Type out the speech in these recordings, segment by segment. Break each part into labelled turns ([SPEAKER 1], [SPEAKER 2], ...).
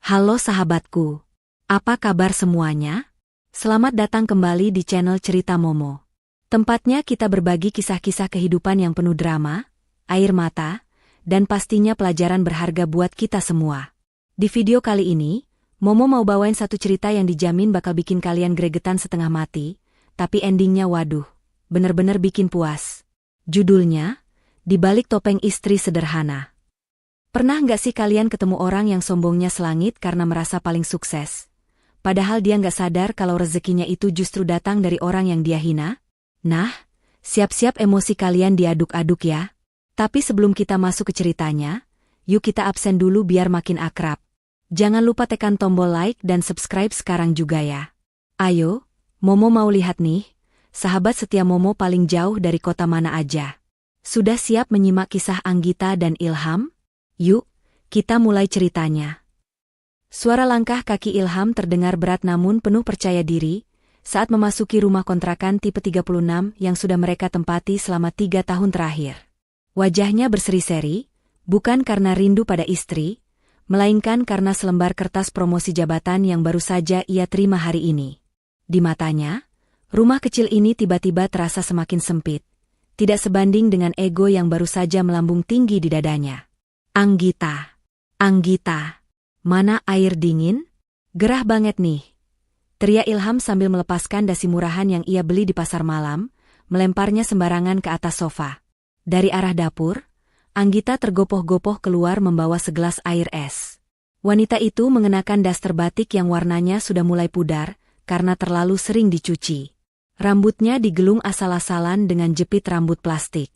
[SPEAKER 1] Halo sahabatku, apa kabar semuanya? Selamat datang kembali di channel Cerita Momo. Tempatnya kita berbagi kisah-kisah kehidupan yang penuh drama, air mata, dan pastinya pelajaran berharga buat kita semua. Di video kali ini, Momo mau bawain satu cerita yang dijamin bakal bikin kalian gregetan setengah mati, tapi endingnya waduh, bener-bener bikin puas. Judulnya, Di Balik Topeng Istri Sederhana. Pernah nggak sih kalian ketemu orang yang sombongnya selangit karena merasa paling sukses? Padahal dia nggak sadar kalau rezekinya itu justru datang dari orang yang dia hina? Nah, siap-siap emosi kalian diaduk-aduk ya. Tapi sebelum kita masuk ke ceritanya, yuk kita absen dulu biar makin akrab. Jangan lupa tekan tombol like dan subscribe sekarang juga ya. Ayo, Momo mau lihat nih, sahabat setia Momo paling jauh dari kota mana aja. Sudah siap menyimak kisah Anggita dan Ilham? Yuk, kita mulai ceritanya. Suara langkah kaki Ilham terdengar berat namun penuh percaya diri saat memasuki rumah kontrakan tipe 36 yang sudah mereka tempati selama 3 tahun terakhir. Wajahnya berseri-seri, bukan karena rindu pada istri, melainkan karena selembar kertas promosi jabatan yang baru saja ia terima hari ini. Di matanya, rumah kecil ini tiba-tiba terasa semakin sempit, tidak sebanding dengan ego yang baru saja melambung tinggi di dadanya. Anggita, mana air dingin? Gerah banget nih. Teriak Ilham sambil melepaskan dasi murahan yang ia beli di pasar malam, melemparnya sembarangan ke atas sofa. Dari arah dapur, Anggita tergopoh-gopoh keluar membawa segelas air es. Wanita itu mengenakan daster batik yang warnanya sudah mulai pudar, karena terlalu sering dicuci. Rambutnya digelung asal-asalan dengan jepit rambut plastik.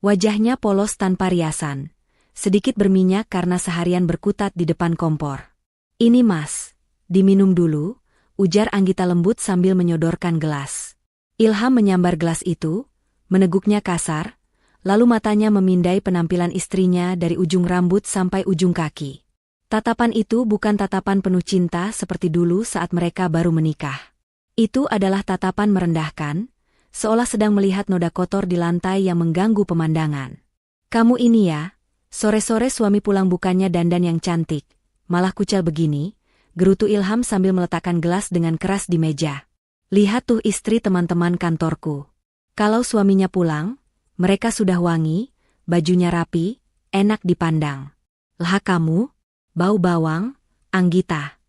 [SPEAKER 1] Wajahnya polos tanpa riasan. Sedikit berminyak karena seharian berkutat di depan kompor. Ini mas, diminum dulu, ujar Anggita lembut sambil menyodorkan gelas. Ilham menyambar gelas itu, meneguknya kasar, lalu matanya memindai penampilan istrinya dari ujung rambut sampai ujung kaki. Tatapan itu bukan tatapan penuh cinta seperti dulu saat mereka baru menikah. Itu adalah tatapan merendahkan, seolah sedang melihat noda kotor di lantai yang mengganggu pemandangan. Kamu ini ya, sore-sore suami pulang bukannya dandan yang cantik, malah kucel begini, gerutu Ilham sambil meletakkan gelas dengan keras di meja. Lihat tuh istri teman-teman kantorku. Kalau suaminya pulang, mereka sudah wangi, bajunya rapi, enak dipandang. Lah kamu, bau bawang, Anggita.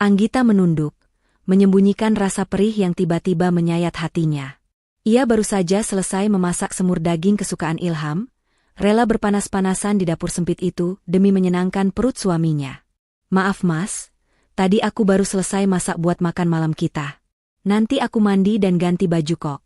[SPEAKER 1] Anggita menunduk, menyembunyikan rasa perih yang tiba-tiba menyayat hatinya. Ia baru saja selesai memasak semur daging kesukaan Ilham, rela berpanas-panasan di dapur sempit itu demi menyenangkan perut suaminya. Maaf mas, tadi aku baru selesai masak buat makan malam kita. Nanti aku mandi dan ganti baju kok,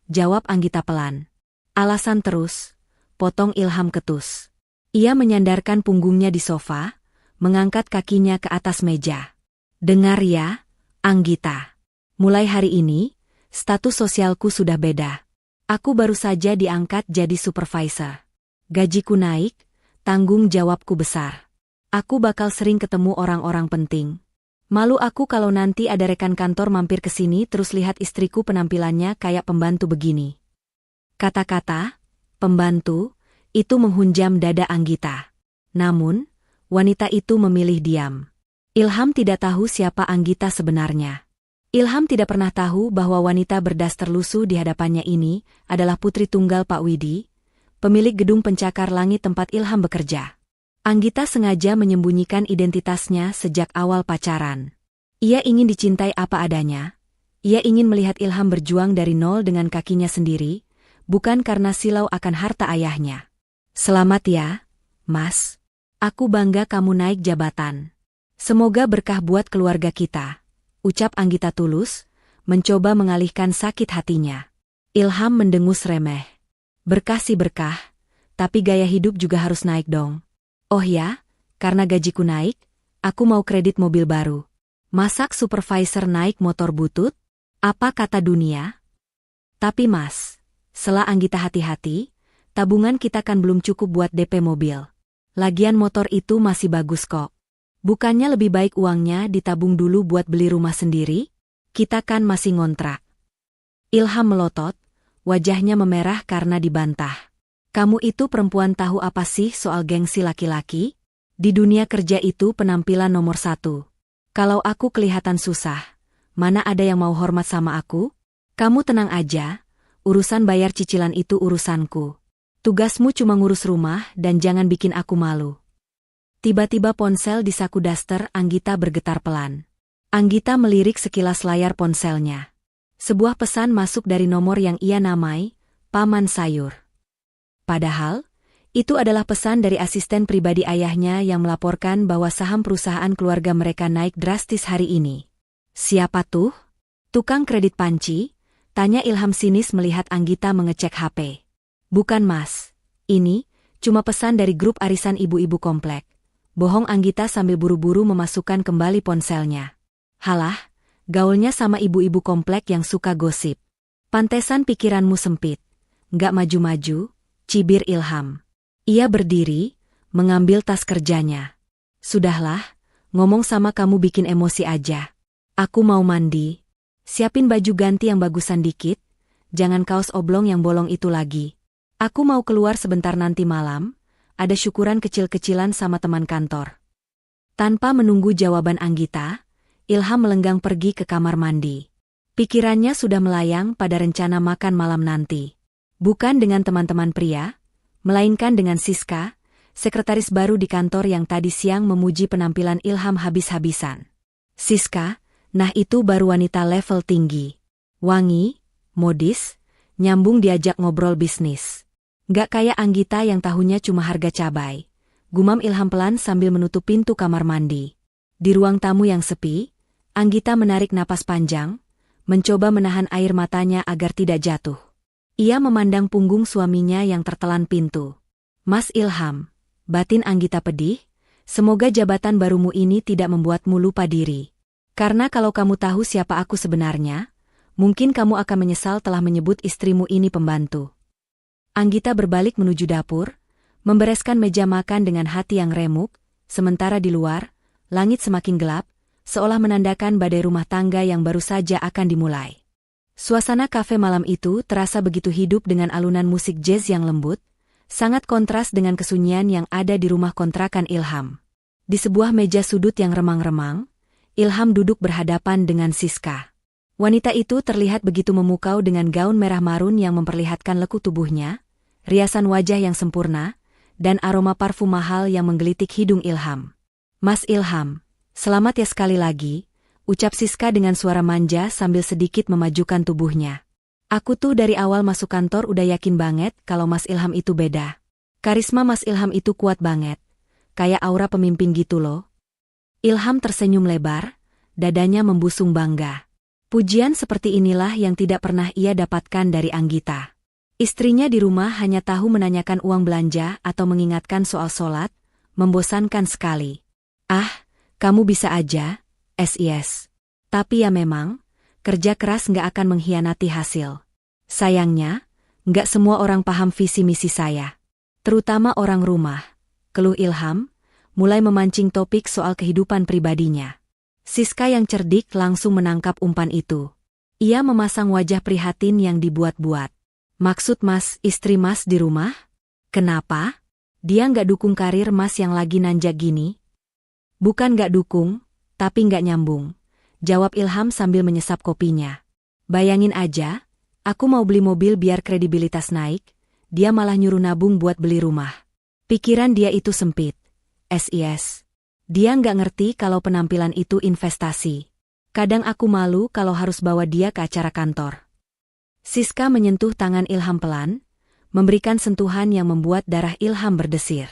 [SPEAKER 1] jawab Anggita pelan. Alasan terus, potong Ilham ketus. Ia menyandarkan punggungnya di sofa, mengangkat kakinya ke atas meja. Dengar ya, Anggita. Mulai hari ini, status sosialku sudah beda. Aku baru saja diangkat jadi supervisor. Gajiku naik, tanggung jawabku besar. Aku bakal sering ketemu orang-orang penting. Malu aku kalau nanti ada rekan kantor mampir ke sini terus lihat istriku penampilannya kayak pembantu begini. Kata-kata, pembantu, itu menghunjam dada Anggita. Namun, wanita itu memilih diam. Ilham tidak tahu siapa Anggita sebenarnya. Ilham tidak pernah tahu bahwa wanita berdaster lusuh di hadapannya ini adalah putri tunggal Pak Widi, pemilik gedung pencakar langit tempat Ilham bekerja. Anggita sengaja menyembunyikan identitasnya sejak awal pacaran. Ia ingin dicintai apa adanya. Ia ingin melihat Ilham berjuang dari nol dengan kakinya sendiri, bukan karena silau akan harta ayahnya. Selamat ya, mas. Aku bangga kamu naik jabatan. Semoga berkah buat keluarga kita, ucap Anggita tulus, mencoba mengalihkan sakit hatinya. Ilham mendengus remeh. Berkah sih berkah, tapi gaya hidup juga harus naik dong. Oh ya, karena gajiku naik, aku mau kredit mobil baru. Masak supervisor naik motor butut? Apa kata dunia? Tapi mas, sela Anggita hati-hati, tabungan kita kan belum cukup buat DP mobil. Lagian motor itu masih bagus kok. Bukannya lebih baik uangnya ditabung dulu buat beli rumah sendiri? Kita kan masih ngontrak. Ilham melotot. Wajahnya memerah karena dibantah. Kamu itu perempuan tahu apa sih soal gengsi laki-laki? Di dunia kerja itu penampilan nomor satu. Kalau aku kelihatan susah, mana ada yang mau hormat sama aku? Kamu tenang aja, urusan bayar cicilan itu urusanku. Tugasmu cuma ngurus rumah dan jangan bikin aku malu. Tiba-tiba ponsel di saku daster Anggita bergetar pelan. Anggita melirik sekilas layar ponselnya. Sebuah pesan masuk dari nomor yang ia namai, Paman Sayur. Padahal, itu adalah pesan dari asisten pribadi ayahnya yang melaporkan bahwa saham perusahaan keluarga mereka naik drastis hari ini. Siapa tuh? Tukang kredit panci? Tanya Ilham sinis melihat Anggita mengecek HP. Bukan mas, ini cuma pesan dari grup arisan ibu-ibu komplek. Bohong Anggita sambil buru-buru memasukkan kembali ponselnya. Halah, gaulnya sama ibu-ibu komplek yang suka gosip. Pantesan pikiranmu sempit. Nggak maju-maju, cibir Ilham. Ia berdiri, mengambil tas kerjanya. Sudahlah, ngomong sama kamu bikin emosi aja. Aku mau mandi. Siapin baju ganti yang bagusan dikit, jangan kaos oblong yang bolong itu lagi. Aku mau keluar sebentar nanti malam, ada syukuran kecil-kecilan sama teman kantor. Tanpa menunggu jawaban Anggita, Ilham melenggang pergi ke kamar mandi. Pikirannya sudah melayang pada rencana makan malam nanti. Bukan dengan teman-teman pria, melainkan dengan Siska, sekretaris baru di kantor yang tadi siang memuji penampilan Ilham habis-habisan. Siska, nah itu baru wanita level tinggi. Wangi, modis, nyambung diajak ngobrol bisnis. Gak kayak Anggita yang tahunya cuma harga cabai. Gumam Ilham pelan sambil menutup pintu kamar mandi. Di ruang tamu yang sepi, Anggita menarik napas panjang, mencoba menahan air matanya agar tidak jatuh. Ia memandang punggung suaminya yang tertelan pintu. Mas Ilham, batin Anggita pedih, semoga jabatan barumu ini tidak membuatmu lupa diri. Karena kalau kamu tahu siapa aku sebenarnya, mungkin kamu akan menyesal telah menyebut istrimu ini pembantu. Anggita berbalik menuju dapur, membereskan meja makan dengan hati yang remuk, sementara di luar, langit semakin gelap, seolah menandakan badai rumah tangga yang baru saja akan dimulai. Suasana kafe malam itu terasa begitu hidup dengan alunan musik jazz yang lembut, sangat kontras dengan kesunyian yang ada di rumah kontrakan Ilham. Di sebuah meja sudut yang remang-remang, Ilham duduk berhadapan dengan Siska. Wanita itu terlihat begitu memukau dengan gaun merah marun yang memperlihatkan lekuk tubuhnya, riasan wajah yang sempurna, dan aroma parfum mahal yang menggelitik hidung Ilham. Mas Ilham, selamat ya sekali lagi, ucap Siska dengan suara manja sambil sedikit memajukan tubuhnya. Aku tuh dari awal masuk kantor udah yakin banget kalau Mas Ilham itu beda. Karisma Mas Ilham itu kuat banget. Kayak aura pemimpin gitu loh. Ilham tersenyum lebar, dadanya membusung bangga. Pujian seperti inilah yang tidak pernah ia dapatkan dari Anggita. Istrinya di rumah hanya tahu menanyakan uang belanja atau mengingatkan soal sholat, membosankan sekali. Ah, kamu bisa aja. SIS. Tapi ya memang, kerja keras nggak akan mengkhianati hasil. Sayangnya, nggak semua orang paham visi misi saya. Terutama orang rumah, keluh Ilham, mulai memancing topik soal kehidupan pribadinya. Siska yang cerdik langsung menangkap umpan itu. Ia memasang wajah prihatin yang dibuat-buat. Maksud mas, istri mas di rumah? Kenapa? Dia nggak dukung karir mas yang lagi nanjak gini? Bukan nggak dukung, tapi nggak nyambung, jawab Ilham sambil menyesap kopinya. Bayangin aja, aku mau beli mobil biar kredibilitas naik, dia malah nyuruh nabung buat beli rumah. Pikiran dia itu sempit. SIS. Dia nggak ngerti kalau penampilan itu investasi. Kadang aku malu kalau harus bawa dia ke acara kantor. Siska menyentuh tangan Ilham pelan, memberikan sentuhan yang membuat darah Ilham berdesir.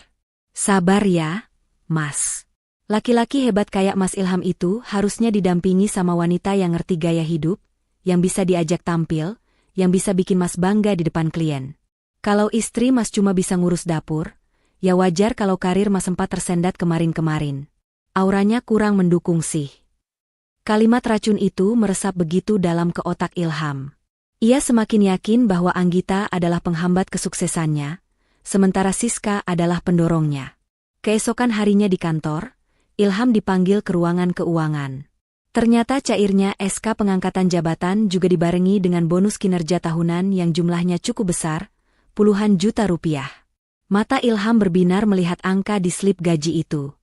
[SPEAKER 1] Sabar ya, Mas. Laki-laki hebat kayak Mas Ilham itu harusnya didampingi sama wanita yang ngerti gaya hidup, yang bisa diajak tampil, yang bisa bikin Mas bangga di depan klien. Kalau istri Mas cuma bisa ngurus dapur, ya wajar kalau karir Mas sempat tersendat kemarin-kemarin. Auranya kurang mendukung sih. Kalimat racun itu meresap begitu dalam ke otak Ilham. Ia semakin yakin bahwa Anggita adalah penghambat kesuksesannya, sementara Siska adalah pendorongnya. Keesokan harinya di kantor, Ilham dipanggil ke ruangan keuangan. Ternyata cairnya SK pengangkatan jabatan juga dibarengi dengan bonus kinerja tahunan yang jumlahnya cukup besar, puluhan juta rupiah. Mata Ilham berbinar melihat angka di slip gaji itu.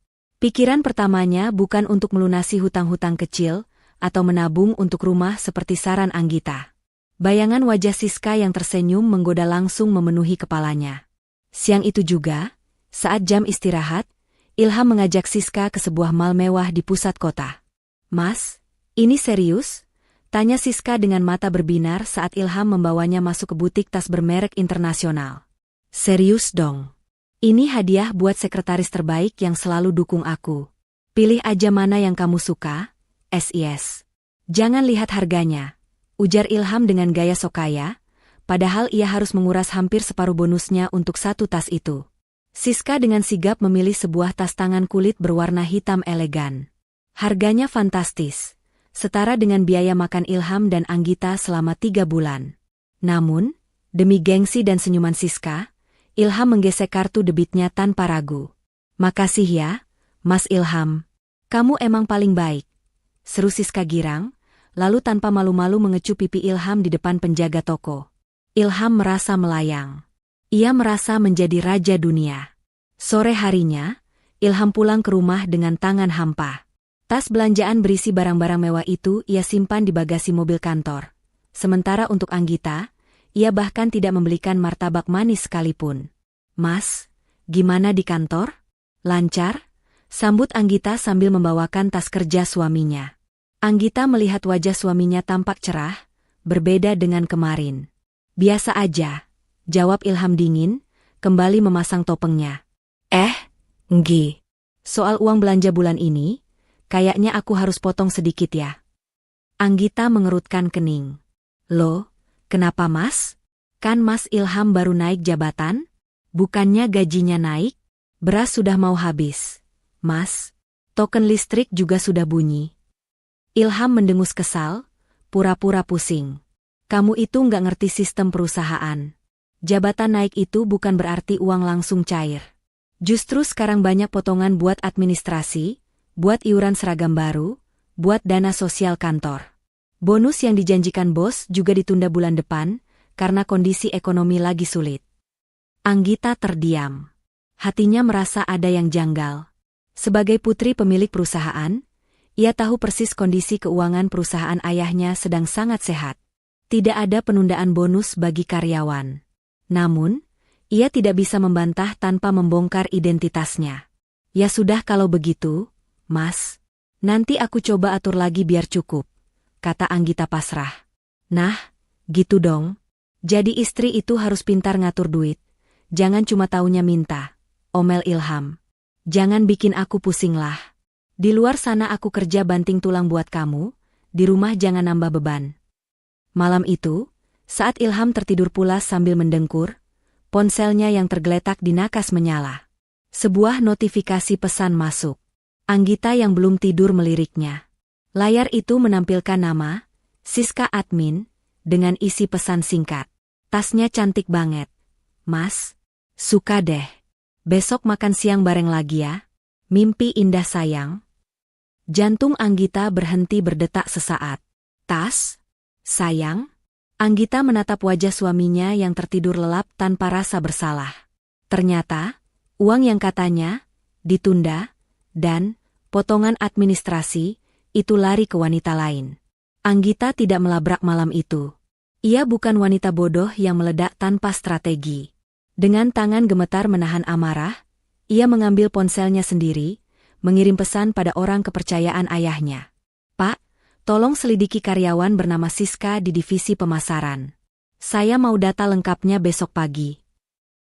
[SPEAKER 1] Pikiran pertamanya bukan untuk melunasi hutang-hutang kecil atau menabung untuk rumah seperti saran Anggita. Bayangan wajah Siska yang tersenyum menggoda langsung memenuhi kepalanya. Siang itu juga, saat jam istirahat, Ilham mengajak Siska ke sebuah mal mewah di pusat kota. "Mas, ini serius?" tanya Siska dengan mata berbinar saat Ilham membawanya masuk ke butik tas bermerek internasional. "Serius dong. Ini hadiah buat sekretaris terbaik yang selalu dukung aku. Pilih aja mana yang kamu suka, SIS. Jangan lihat harganya," ujar Ilham dengan gaya sok kaya, padahal ia harus menguras hampir separuh bonusnya untuk satu tas itu. Siska dengan sigap memilih sebuah tas tangan kulit berwarna hitam elegan. Harganya fantastis, setara dengan biaya makan Ilham dan Anggita selama 3 bulan. Namun, demi gengsi dan senyuman Siska, Ilham menggesek kartu debitnya tanpa ragu. "Makasih ya, Mas Ilham. Kamu emang paling baik," seru Siska girang, lalu tanpa malu-malu mengecup pipi Ilham di depan penjaga toko. Ilham merasa melayang. Ia merasa menjadi raja dunia. Sore harinya, Ilham pulang ke rumah dengan tangan hampa. Tas belanjaan berisi barang-barang mewah itu ia simpan di bagasi mobil kantor. Sementara untuk Anggita, ia bahkan tidak membelikan martabak manis sekalipun. "Mas, gimana di kantor? Lancar?" sambut Anggita sambil membawakan tas kerja suaminya. Anggita melihat wajah suaminya tampak cerah, berbeda dengan kemarin. "Biasa aja," jawab Ilham dingin, kembali memasang topengnya. Nggi. "Soal uang belanja bulan ini, kayaknya aku harus potong sedikit ya." Anggita mengerutkan kening. "Loh, kenapa Mas? Kan Mas Ilham baru naik jabatan? Bukannya gajinya naik? Beras sudah mau habis. Mas, token listrik juga sudah bunyi." Ilham mendengus kesal, pura-pura pusing. "Kamu itu nggak ngerti sistem perusahaan. Jabatan naik itu bukan berarti uang langsung cair. Justru sekarang banyak potongan buat administrasi, buat iuran seragam baru, buat dana sosial kantor. Bonus yang dijanjikan bos juga ditunda bulan depan, karena kondisi ekonomi lagi sulit." Anggita terdiam. Hatinya merasa ada yang janggal. Sebagai putri pemilik perusahaan, ia tahu persis kondisi keuangan perusahaan ayahnya sedang sangat sehat. Tidak ada penundaan bonus bagi karyawan. Namun, ia tidak bisa membantah tanpa membongkar identitasnya. "Ya sudah kalau begitu, Mas. Nanti aku coba atur lagi biar cukup," kata Anggita pasrah. "Nah, gitu dong. Jadi istri itu harus pintar ngatur duit. Jangan cuma taunya minta," omel Ilham. "Jangan bikin aku pusing lah. Di luar sana aku kerja banting tulang buat kamu, di rumah jangan nambah beban." Malam itu, saat Ilham tertidur pulas sambil mendengkur, ponselnya yang tergeletak di nakas menyala. Sebuah notifikasi pesan masuk. Anggita yang belum tidur meliriknya. Layar itu menampilkan nama, Siska Admin, dengan isi pesan singkat. "Tasnya cantik banget. Mas, suka deh. Besok makan siang bareng lagi ya. Mimpi indah sayang." Jantung Anggita berhenti berdetak sesaat. "Tas? Sayang?" Anggita menatap wajah suaminya yang tertidur lelap tanpa rasa bersalah. Ternyata, uang yang katanya ditunda dan potongan administrasi itu lari ke wanita lain. Anggita tidak melabrak malam itu. Ia bukan wanita bodoh yang meledak tanpa strategi. Dengan tangan gemetar menahan amarah, ia mengambil ponselnya sendiri, mengirim pesan pada orang kepercayaan ayahnya. "Pak, tolong selidiki karyawan bernama Siska di divisi pemasaran. Saya mau data lengkapnya besok pagi."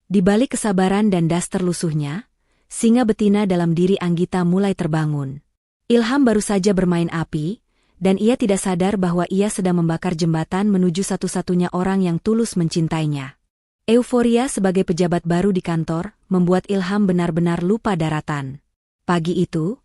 [SPEAKER 1] Di balik kesabaran dan daster lusuhnya, singa betina dalam diri Anggita mulai terbangun. Ilham baru saja bermain api, dan ia tidak sadar bahwa ia sedang membakar jembatan menuju satu-satunya orang yang tulus mencintainya. Euforia sebagai pejabat baru di kantor membuat Ilham benar-benar lupa daratan. Pagi itu,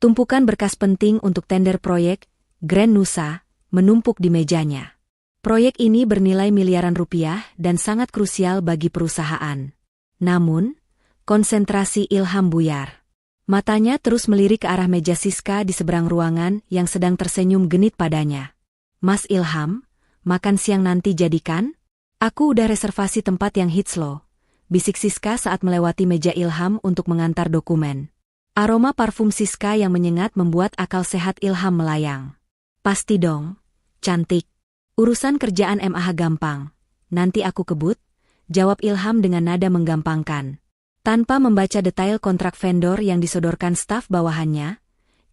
[SPEAKER 1] tumpukan berkas penting untuk tender proyek Grand Nusa menumpuk di mejanya. Proyek ini bernilai miliaran rupiah dan sangat krusial bagi perusahaan. Namun, konsentrasi Ilham buyar. Matanya terus melirik ke arah meja Siska di seberang ruangan yang sedang tersenyum genit padanya. "Mas Ilham, makan siang nanti jadikan? Aku udah reservasi tempat yang hits loh," bisik Siska saat melewati meja Ilham untuk mengantar dokumen. Aroma parfum Siska yang menyengat membuat akal sehat Ilham melayang. Pasti dong, cantik. Urusan kerjaan MAH gampang. Nanti aku kebut, jawab Ilham dengan nada menggampangkan. Tanpa membaca detail kontrak vendor yang disodorkan staf bawahannya,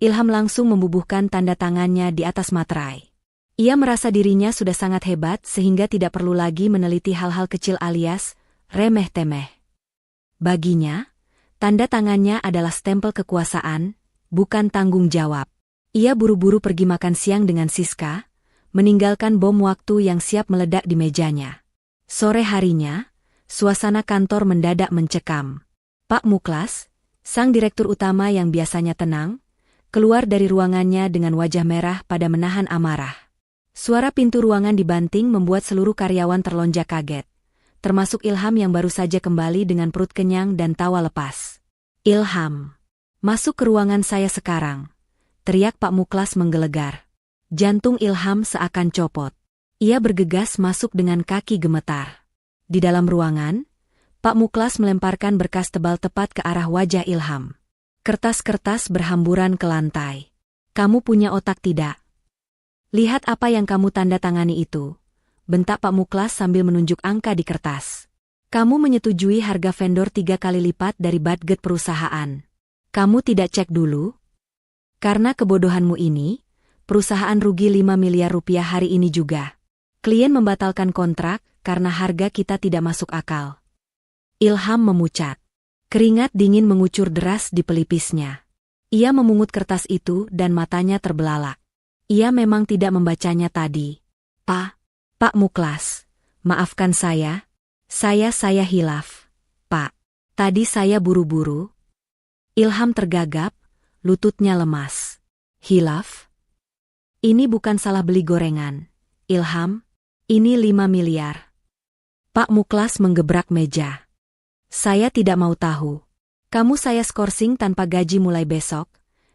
[SPEAKER 1] Ilham langsung membubuhkan tanda tangannya di atas materai. Ia merasa dirinya sudah sangat hebat sehingga tidak perlu lagi meneliti hal-hal kecil alias remeh-temeh. Baginya, tanda tangannya adalah stempel kekuasaan, bukan tanggung jawab. Ia buru-buru pergi makan siang dengan Siska, meninggalkan bom waktu yang siap meledak di mejanya. Sore harinya, suasana kantor mendadak mencekam. Pak Muklas, sang direktur utama yang biasanya tenang, keluar dari ruangannya dengan wajah merah pada menahan amarah. Suara pintu ruangan dibanting membuat seluruh karyawan terlonjak kaget, termasuk Ilham yang baru saja kembali dengan perut kenyang dan tawa lepas. "Ilham, masuk ke ruangan saya sekarang," teriak Pak Muklas menggelegar. Jantung Ilham seakan copot. Ia bergegas masuk dengan kaki gemetar. Di dalam ruangan, Pak Muklas melemparkan berkas tebal tepat ke arah wajah Ilham. Kertas-kertas berhamburan ke lantai. "Kamu punya otak tidak? Lihat apa yang kamu tanda tangani itu," bentak Pak Muklas sambil menunjuk angka di kertas. "Kamu menyetujui harga vendor 3 kali lipat dari budget perusahaan. Kamu tidak cek dulu? Karena kebodohanmu ini, perusahaan rugi 5 miliar rupiah hari ini juga. Klien membatalkan kontrak karena harga kita tidak masuk akal." Ilham memucat. Keringat dingin mengucur deras di pelipisnya. Ia memungut kertas itu dan matanya terbelalak. Ia memang tidak membacanya tadi. Pak Muklas, maafkan saya. Saya hilaf, Pak. Tadi saya buru-buru." Ilham tergagap, lututnya lemas. "Hilaf? Ini bukan salah beli gorengan, Ilham. Ini 5 miliar. Pak Muklas menggebrak meja. "Saya tidak mau tahu. Kamu saya skorsing tanpa gaji mulai besok,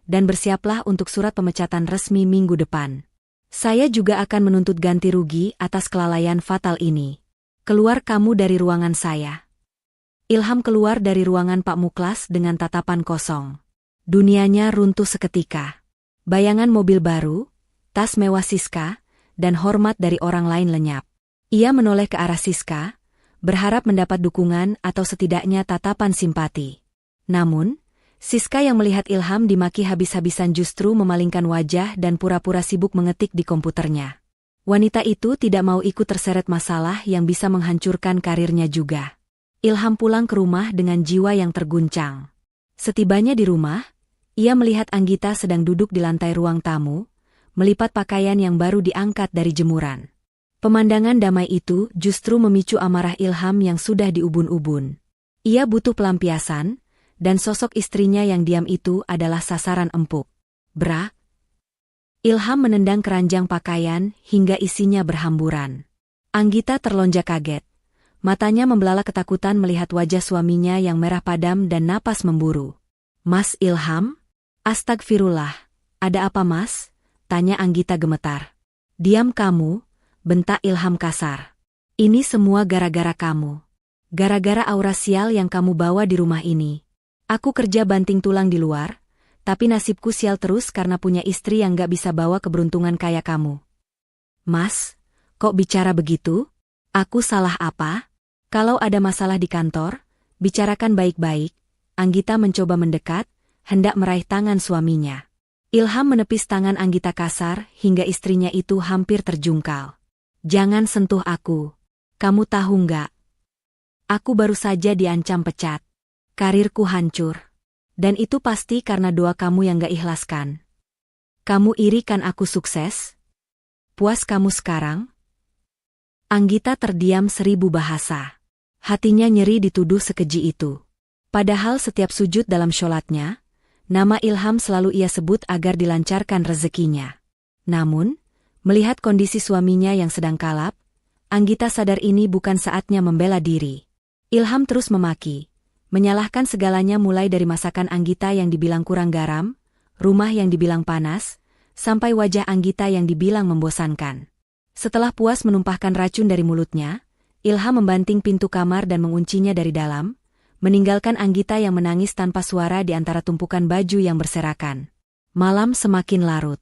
[SPEAKER 1] dan bersiaplah untuk surat pemecatan resmi minggu depan. Saya juga akan menuntut ganti rugi atas kelalaian fatal ini. Keluar kamu dari ruangan saya." Ilham keluar dari ruangan Pak Muklas dengan tatapan kosong. Dunianya runtuh seketika. Bayangan mobil baru, tas mewah Siska, dan hormat dari orang lain lenyap. Ia menoleh ke arah Siska, berharap mendapat dukungan atau setidaknya tatapan simpati. Namun, Siska yang melihat Ilham dimaki habis-habisan justru memalingkan wajah dan pura-pura sibuk mengetik di komputernya. Wanita itu tidak mau ikut terseret masalah yang bisa menghancurkan karirnya juga. Ilham pulang ke rumah dengan jiwa yang terguncang. Setibanya di rumah, ia melihat Anggita sedang duduk di lantai ruang tamu, melipat pakaian yang baru diangkat dari jemuran. Pemandangan damai itu justru memicu amarah Ilham yang sudah diubun-ubun. Ia butuh pelampiasan, dan sosok istrinya yang diam itu adalah sasaran empuk. Brak. Ilham menendang keranjang pakaian hingga isinya berhamburan. Anggita terlonjak kaget. Matanya membelalak ketakutan melihat wajah suaminya yang merah padam dan napas memburu. "Mas Ilham? Astagfirullah. Ada apa, Mas?" tanya Anggita gemetar. "Diam kamu," bentak Ilham kasar. "Ini semua gara-gara kamu. Gara-gara aura sial yang kamu bawa di rumah ini. Aku kerja banting tulang di luar, tapi nasibku sial terus karena punya istri yang gak bisa bawa keberuntungan kayak kamu." "Mas, kok bicara begitu? Aku salah apa? Kalau ada masalah di kantor, bicarakan baik-baik." Anggita mencoba mendekat, hendak meraih tangan suaminya. Ilham menepis tangan Anggita kasar hingga istrinya itu hampir terjungkal. "Jangan sentuh aku. Kamu tahu nggak? Aku baru saja diancam pecat. Karirku hancur. Dan itu pasti karena doa kamu yang gak ikhlaskan. Kamu iri kan aku sukses? Puas kamu sekarang?" Anggita terdiam 1000 bahasa. Hatinya nyeri dituduh sekeji itu. Padahal setiap sujud dalam sholatnya, nama Ilham selalu ia sebut agar dilancarkan rezekinya. Namun, melihat kondisi suaminya yang sedang kalap, Anggita sadar ini bukan saatnya membela diri. Ilham terus memaki, menyalahkan segalanya mulai dari masakan Anggita yang dibilang kurang garam, rumah yang dibilang panas, sampai wajah Anggita yang dibilang membosankan. Setelah puas menumpahkan racun dari mulutnya, Ilham membanting pintu kamar dan menguncinya dari dalam, meninggalkan Anggita yang menangis tanpa suara di antara tumpukan baju yang berserakan. Malam semakin larut.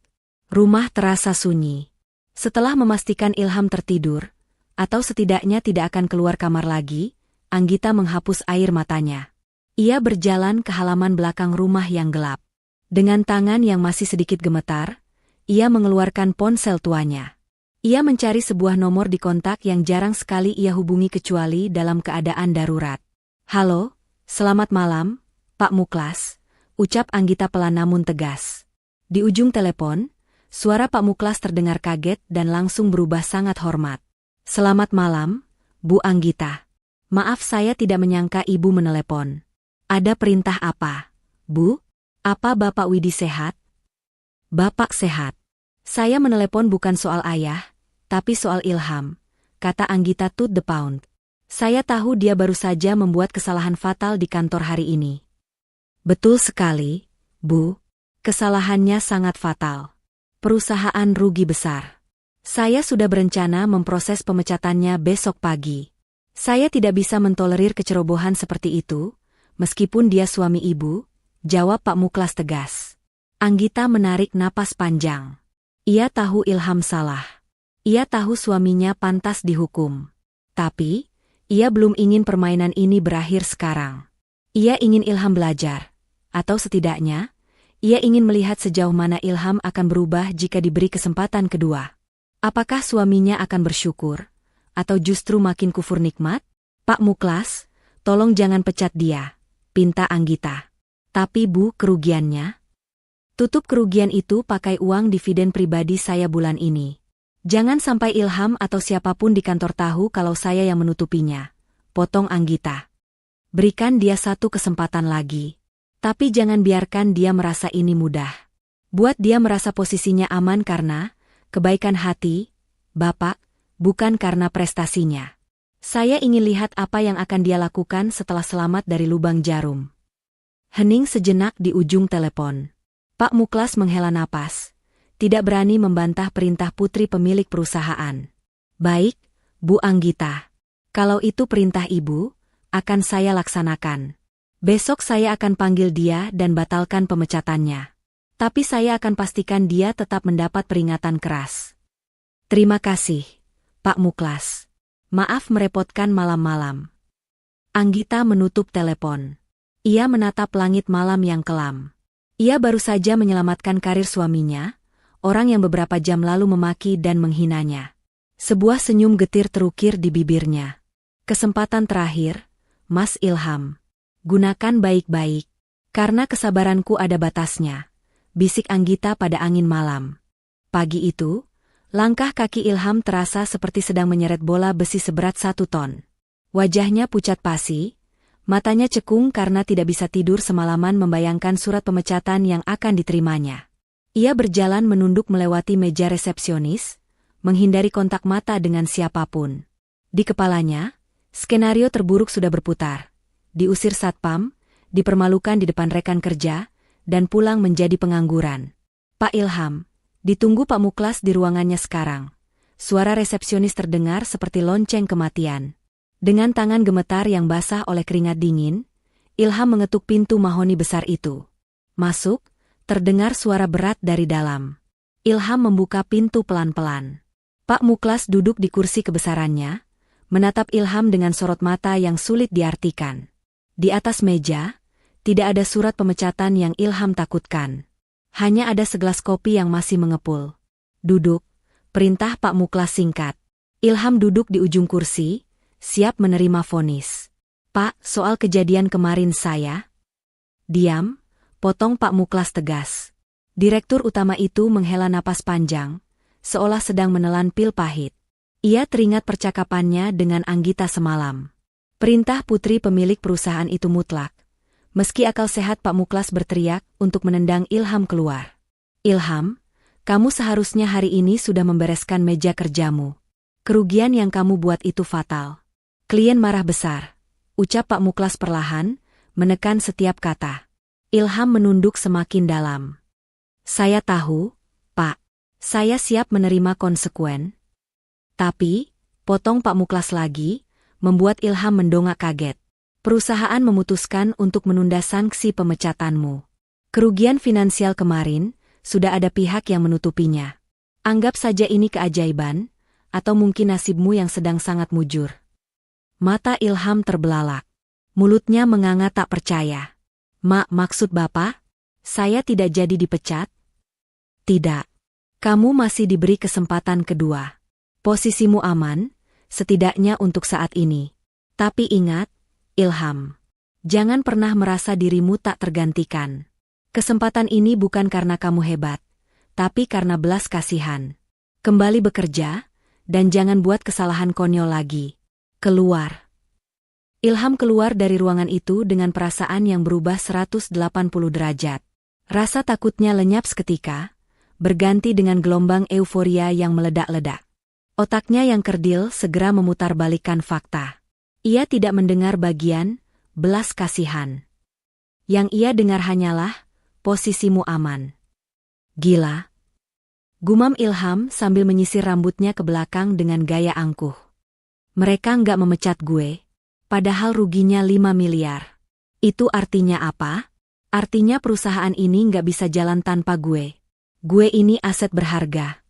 [SPEAKER 1] Rumah terasa sunyi. Setelah memastikan Ilham tertidur, atau setidaknya tidak akan keluar kamar lagi, Anggita menghapus air matanya. Ia berjalan ke halaman belakang rumah yang gelap. Dengan tangan yang masih sedikit gemetar, ia mengeluarkan ponsel tuanya. Ia mencari sebuah nomor di kontak yang jarang sekali ia hubungi kecuali dalam keadaan darurat. "Halo, selamat malam, Pak Muklas," ucap Anggita pelan namun tegas. Di ujung telepon, suara Pak Muklas terdengar kaget dan langsung berubah sangat hormat. "Selamat malam, Bu Anggita. Maaf saya tidak menyangka Ibu menelepon. Ada perintah apa, Bu? Apa Bapak Widi sehat?" "Bapak sehat. Saya menelepon bukan soal ayah, tapi soal Ilham," kata Anggita to the pound. "Saya tahu dia baru saja membuat kesalahan fatal di kantor hari ini." "Betul sekali, Bu. Kesalahannya sangat fatal. Perusahaan rugi besar. Saya sudah berencana memproses pemecatannya besok pagi. Saya tidak bisa mentolerir kecerobohan seperti itu, meskipun dia suami Ibu," jawab Pak Muklas tegas. Anggita menarik napas panjang. Ia tahu Ilham salah. Ia tahu suaminya pantas dihukum. Tapi, ia belum ingin permainan ini berakhir sekarang. Ia ingin Ilham belajar. Atau setidaknya, ia ingin melihat sejauh mana Ilham akan berubah jika diberi kesempatan kedua. Apakah suaminya akan bersyukur? Atau justru makin kufur nikmat? "Pak Muklas, tolong jangan pecat dia," pinta Anggita. "Tapi Bu, kerugiannya?" "Tutup kerugian itu pakai uang dividen pribadi saya bulan ini. Jangan sampai Ilham atau siapapun di kantor tahu kalau saya yang menutupinya," potong Anggita. "Berikan dia satu kesempatan lagi. Tapi jangan biarkan dia merasa ini mudah. Buat dia merasa posisinya aman karena kebaikan hati, Bapak, bukan karena prestasinya. Saya ingin lihat apa yang akan dia lakukan setelah selamat dari lubang jarum." Hening sejenak di ujung telepon. Pak Muklas menghela napas, tidak berani membantah perintah putri pemilik perusahaan. "Baik, Bu Anggita. Kalau itu perintah Ibu, akan saya laksanakan. Besok saya akan panggil dia dan batalkan pemecatannya. Tapi saya akan pastikan dia tetap mendapat peringatan keras." "Terima kasih, Pak Muklas. Maaf merepotkan malam-malam." Anggita menutup telepon. Ia menatap langit malam yang kelam. Ia baru saja menyelamatkan karir suaminya, orang yang beberapa jam lalu memaki dan menghinanya. Sebuah senyum getir terukir di bibirnya. "Kesempatan terakhir, Mas Ilham. Gunakan baik-baik. Karena kesabaranku ada batasnya," bisik Anggita pada angin malam. Pagi itu, langkah kaki Ilham terasa seperti sedang menyeret bola besi seberat 1 ton. Wajahnya pucat pasi, matanya cekung karena tidak bisa tidur semalaman membayangkan surat pemecatan yang akan diterimanya. Ia berjalan menunduk melewati meja resepsionis, menghindari kontak mata dengan siapapun. Di kepalanya, skenario terburuk sudah berputar. Diusir satpam, dipermalukan di depan rekan kerja, dan pulang menjadi pengangguran. "Pak Ilham, ditunggu Pak Muklas di ruangannya sekarang." Suara resepsionis terdengar seperti lonceng kematian. Dengan tangan gemetar yang basah oleh keringat dingin, Ilham mengetuk pintu mahoni besar itu. "Masuk," terdengar suara berat dari dalam. Ilham membuka pintu pelan-pelan. Pak Muklas duduk di kursi kebesarannya, menatap Ilham dengan sorot mata yang sulit diartikan. Di atas meja, tidak ada surat pemecatan yang Ilham takutkan. Hanya ada segelas kopi yang masih mengepul. "Duduk," perintah Pak Muklas singkat. Ilham duduk di ujung kursi, siap menerima vonis. "Pak, soal kejadian kemarin saya..." "Diam," potong Pak Muklas tegas. Direktur utama itu menghela napas panjang, seolah sedang menelan pil pahit. Ia teringat percakapannya dengan Anggita semalam. Perintah putri pemilik perusahaan itu mutlak. Meski akal sehat Pak Muklas berteriak untuk menendang Ilham keluar. "Ilham, kamu seharusnya hari ini sudah membereskan meja kerjamu. Kerugian yang kamu buat itu fatal. Klien marah besar," ucap Pak Muklas perlahan, menekan setiap kata. Ilham menunduk semakin dalam. "Saya tahu, Pak. Saya siap menerima konsekuen." "Tapi," potong Pak Muklas lagi, membuat Ilham mendongak kaget. Perusahaan memutuskan untuk menunda sanksi pemecatanmu. Kerugian finansial kemarin, sudah ada pihak yang menutupinya. Anggap saja ini keajaiban, atau mungkin nasibmu yang sedang sangat mujur. Mata Ilham terbelalak. Mulutnya menganga tak percaya. Maksud Bapak? Saya tidak jadi dipecat? Tidak. Kamu masih diberi kesempatan kedua. Posisimu aman, setidaknya untuk saat ini. Tapi ingat, Ilham, jangan pernah merasa dirimu tak tergantikan. Kesempatan ini bukan karena kamu hebat, tapi karena belas kasihan. Kembali bekerja, dan jangan buat kesalahan konyol lagi. Keluar. Ilham keluar dari ruangan itu dengan perasaan yang berubah 180 derajat. Rasa takutnya lenyap seketika, berganti dengan gelombang euforia yang meledak-ledak. Otaknya yang kerdil segera memutarbalikkan fakta. Ia tidak mendengar bagian belas kasihan. Yang ia dengar hanyalah posisimu aman. Gila. Gumam Ilham sambil menyisir rambutnya ke belakang dengan gaya angkuh. Mereka nggak memecat gue, padahal ruginya 5 miliar. Itu artinya apa? Artinya perusahaan ini nggak bisa jalan tanpa gue. Gue ini aset berharga.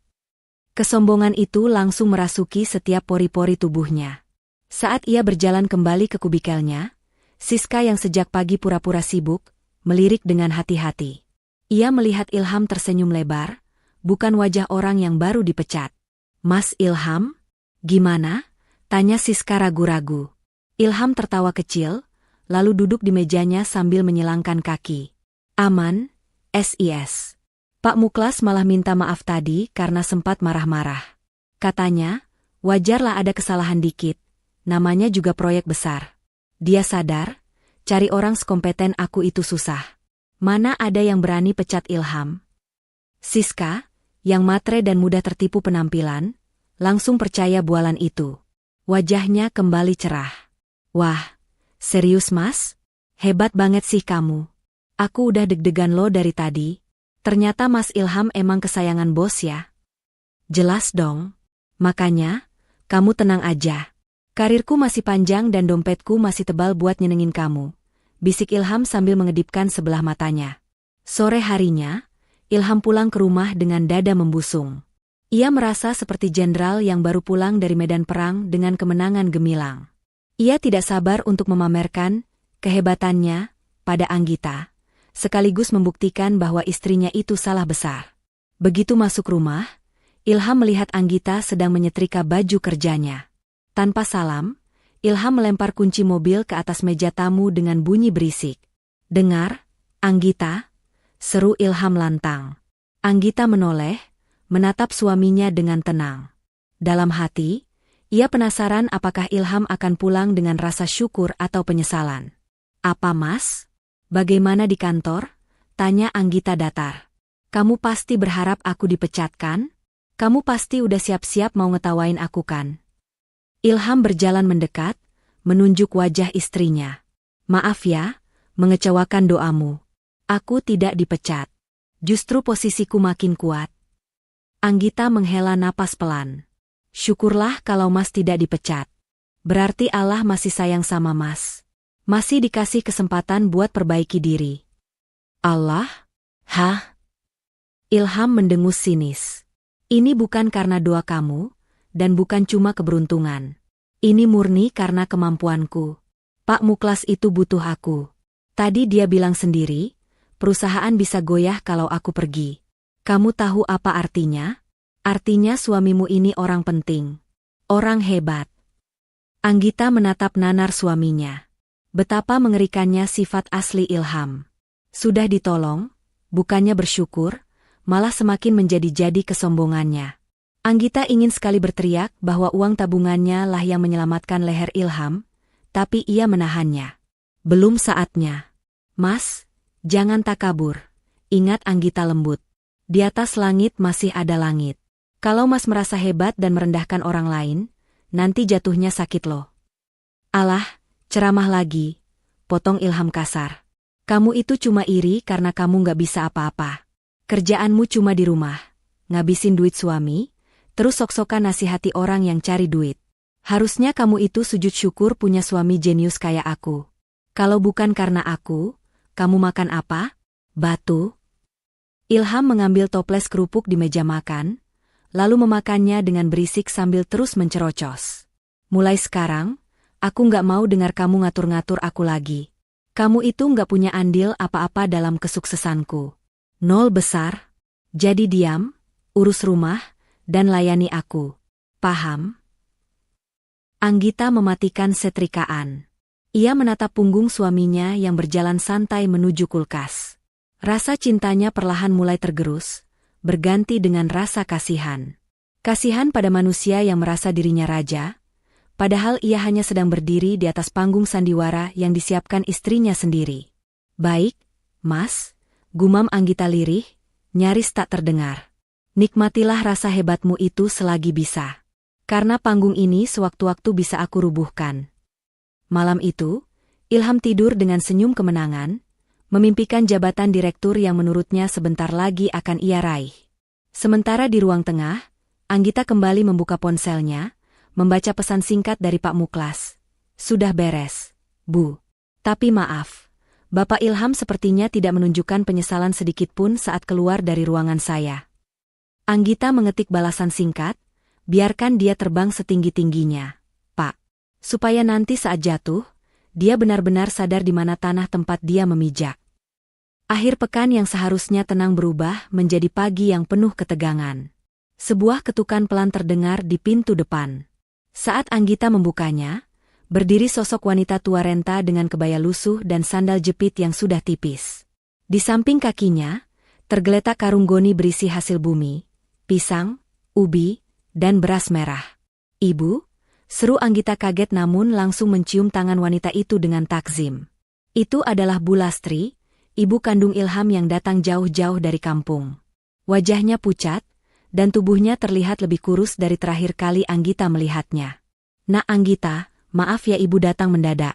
[SPEAKER 1] Kesombongan itu langsung merasuki setiap pori-pori tubuhnya. Saat ia berjalan kembali ke kubikelnya, Siska yang sejak pagi pura-pura sibuk, melirik dengan hati-hati. Ia melihat Ilham tersenyum lebar, bukan wajah orang yang baru dipecat. Mas Ilham? Gimana? Tanya Siska ragu-ragu. Ilham tertawa kecil, lalu duduk di mejanya sambil menyilangkan kaki. Aman, SIS. Pak Muklas malah minta maaf tadi karena sempat marah-marah. Katanya, wajarlah ada kesalahan dikit. Namanya juga proyek besar. Dia sadar, cari orang sekompeten aku itu susah. Mana ada yang berani pecat Ilham? Siska, yang matre dan mudah tertipu penampilan, langsung percaya bualan itu. Wajahnya kembali cerah. Wah, serius mas? Hebat banget sih kamu. Aku udah deg-degan lo dari tadi. Ternyata Mas Ilham emang kesayangan bos ya? Jelas dong. Makanya, kamu tenang aja. Karirku masih panjang dan dompetku masih tebal buat nyenengin kamu. Bisik Ilham sambil mengedipkan sebelah matanya. Sore harinya, Ilham pulang ke rumah dengan dada membusung. Ia merasa seperti jenderal yang baru pulang dari medan perang dengan kemenangan gemilang. Ia tidak sabar untuk memamerkan kehebatannya pada Anggita, sekaligus membuktikan bahwa istrinya itu salah besar. Begitu masuk rumah, Ilham melihat Anggita sedang menyetrika baju kerjanya. Tanpa salam, Ilham melempar kunci mobil ke atas meja tamu dengan bunyi berisik. Dengar, Anggita, seru Ilham lantang. Anggita menoleh, menatap suaminya dengan tenang. Dalam hati, ia penasaran apakah Ilham akan pulang dengan rasa syukur atau penyesalan. Apa mas? Bagaimana di kantor? Tanya Anggita datar. Kamu pasti berharap aku dipecatkan? Kamu pasti udah siap-siap mau ngetawain aku kan? Ilham berjalan mendekat, menunjuk wajah istrinya. Maaf ya, mengecewakan doamu. Aku tidak dipecat. Justru posisiku makin kuat. Anggita menghela napas pelan. Syukurlah kalau mas tidak dipecat. Berarti Allah masih sayang sama mas. Masih dikasih kesempatan buat perbaiki diri. Allah? Hah? Ilham mendengus sinis. Ini bukan karena doa kamu, dan bukan cuma keberuntungan. Ini murni karena kemampuanku. Pak Muklas itu butuh aku. Tadi dia bilang sendiri, perusahaan bisa goyah kalau aku pergi. Kamu tahu apa artinya? Artinya suamimu ini orang penting. Orang hebat. Anggita menatap nanar suaminya. Betapa mengerikannya sifat asli Ilham. Sudah ditolong, bukannya bersyukur, malah semakin menjadi-jadi kesombongannya. Anggita ingin sekali berteriak bahwa uang tabungannya lah yang menyelamatkan leher Ilham, tapi ia menahannya. Belum saatnya. Mas, jangan takabur. Ingat Anggita lembut. Di atas langit masih ada langit. Kalau mas merasa hebat dan merendahkan orang lain, nanti jatuhnya sakit loh. Alah, ceramah lagi, potong Ilham kasar. Kamu itu cuma iri karena kamu nggak bisa apa-apa. Kerjaanmu cuma di rumah, ngabisin duit suami, terus sok-sokan nasihati orang yang cari duit. Harusnya kamu itu sujud syukur punya suami jenius kayak aku. Kalau bukan karena aku, kamu makan apa? Batu? Ilham mengambil toples kerupuk di meja makan, lalu memakannya dengan berisik sambil terus mencerocos. Mulai sekarang, aku nggak mau dengar kamu ngatur-ngatur aku lagi. Kamu itu nggak punya andil apa-apa dalam kesuksesanku. Nol besar. Jadi diam, urus rumah, dan layani aku. Paham? Anggita mematikan setrikaan. Ia menatap punggung suaminya yang berjalan santai menuju kulkas. Rasa cintanya perlahan mulai tergerus, berganti dengan rasa kasihan. Kasihan pada manusia yang merasa dirinya raja, padahal ia hanya sedang berdiri di atas panggung sandiwara yang disiapkan istrinya sendiri. Baik, Mas, gumam Anggita lirih, nyaris tak terdengar. Nikmatilah rasa hebatmu itu selagi bisa. Karena panggung ini sewaktu-waktu bisa aku rubuhkan. Malam itu, Ilham tidur dengan senyum kemenangan, memimpikan jabatan direktur yang menurutnya sebentar lagi akan ia raih. Sementara di ruang tengah, Anggita kembali membuka ponselnya, membaca pesan singkat dari Pak Muklas. Sudah beres, Bu. Tapi maaf, Bapak Ilham sepertinya tidak menunjukkan penyesalan sedikitpun saat keluar dari ruangan saya. Anggita mengetik balasan singkat, biarkan dia terbang setinggi-tingginya, Pak. Supaya nanti saat jatuh, dia benar-benar sadar di mana tanah tempat dia memijak. Akhir pekan yang seharusnya tenang berubah menjadi pagi yang penuh ketegangan. Sebuah ketukan pelan terdengar di pintu depan. Saat Anggita membukanya, berdiri sosok wanita tua renta dengan kebaya lusuh dan sandal jepit yang sudah tipis. Di samping kakinya, tergeletak karung goni berisi hasil bumi, pisang, ubi, dan beras merah. Ibu? Seru Anggita kaget namun langsung mencium tangan wanita itu dengan takzim. Itu adalah Bu Lastri, ibu kandung Ilham yang datang jauh-jauh dari kampung. Wajahnya pucat, dan tubuhnya terlihat lebih kurus dari terakhir kali Anggita melihatnya. Nak Anggita, maaf ya ibu datang mendadak.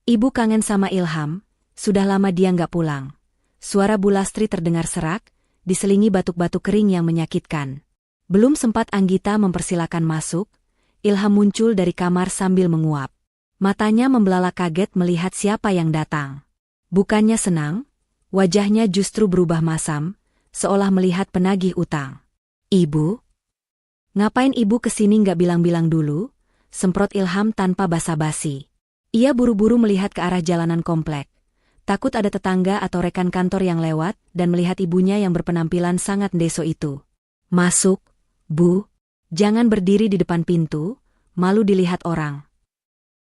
[SPEAKER 1] Ibu kangen sama Ilham, sudah lama dia nggak pulang. Suara Bu Lastri terdengar serak, diselingi batuk-batuk kering yang menyakitkan. Belum sempat Anggita mempersilakan masuk, Ilham muncul dari kamar sambil menguap. Matanya membelalak kaget melihat siapa yang datang. Bukannya senang, wajahnya justru berubah masam, seolah melihat penagih utang. Ibu? Ngapain ibu kesini nggak bilang-bilang dulu? Semprot Ilham tanpa basa-basi. Ia buru-buru melihat ke arah jalanan komplek. Takut ada tetangga atau rekan kantor yang lewat dan melihat ibunya yang berpenampilan sangat ndeso itu. Masuk, Bu. Jangan berdiri di depan pintu, malu dilihat orang.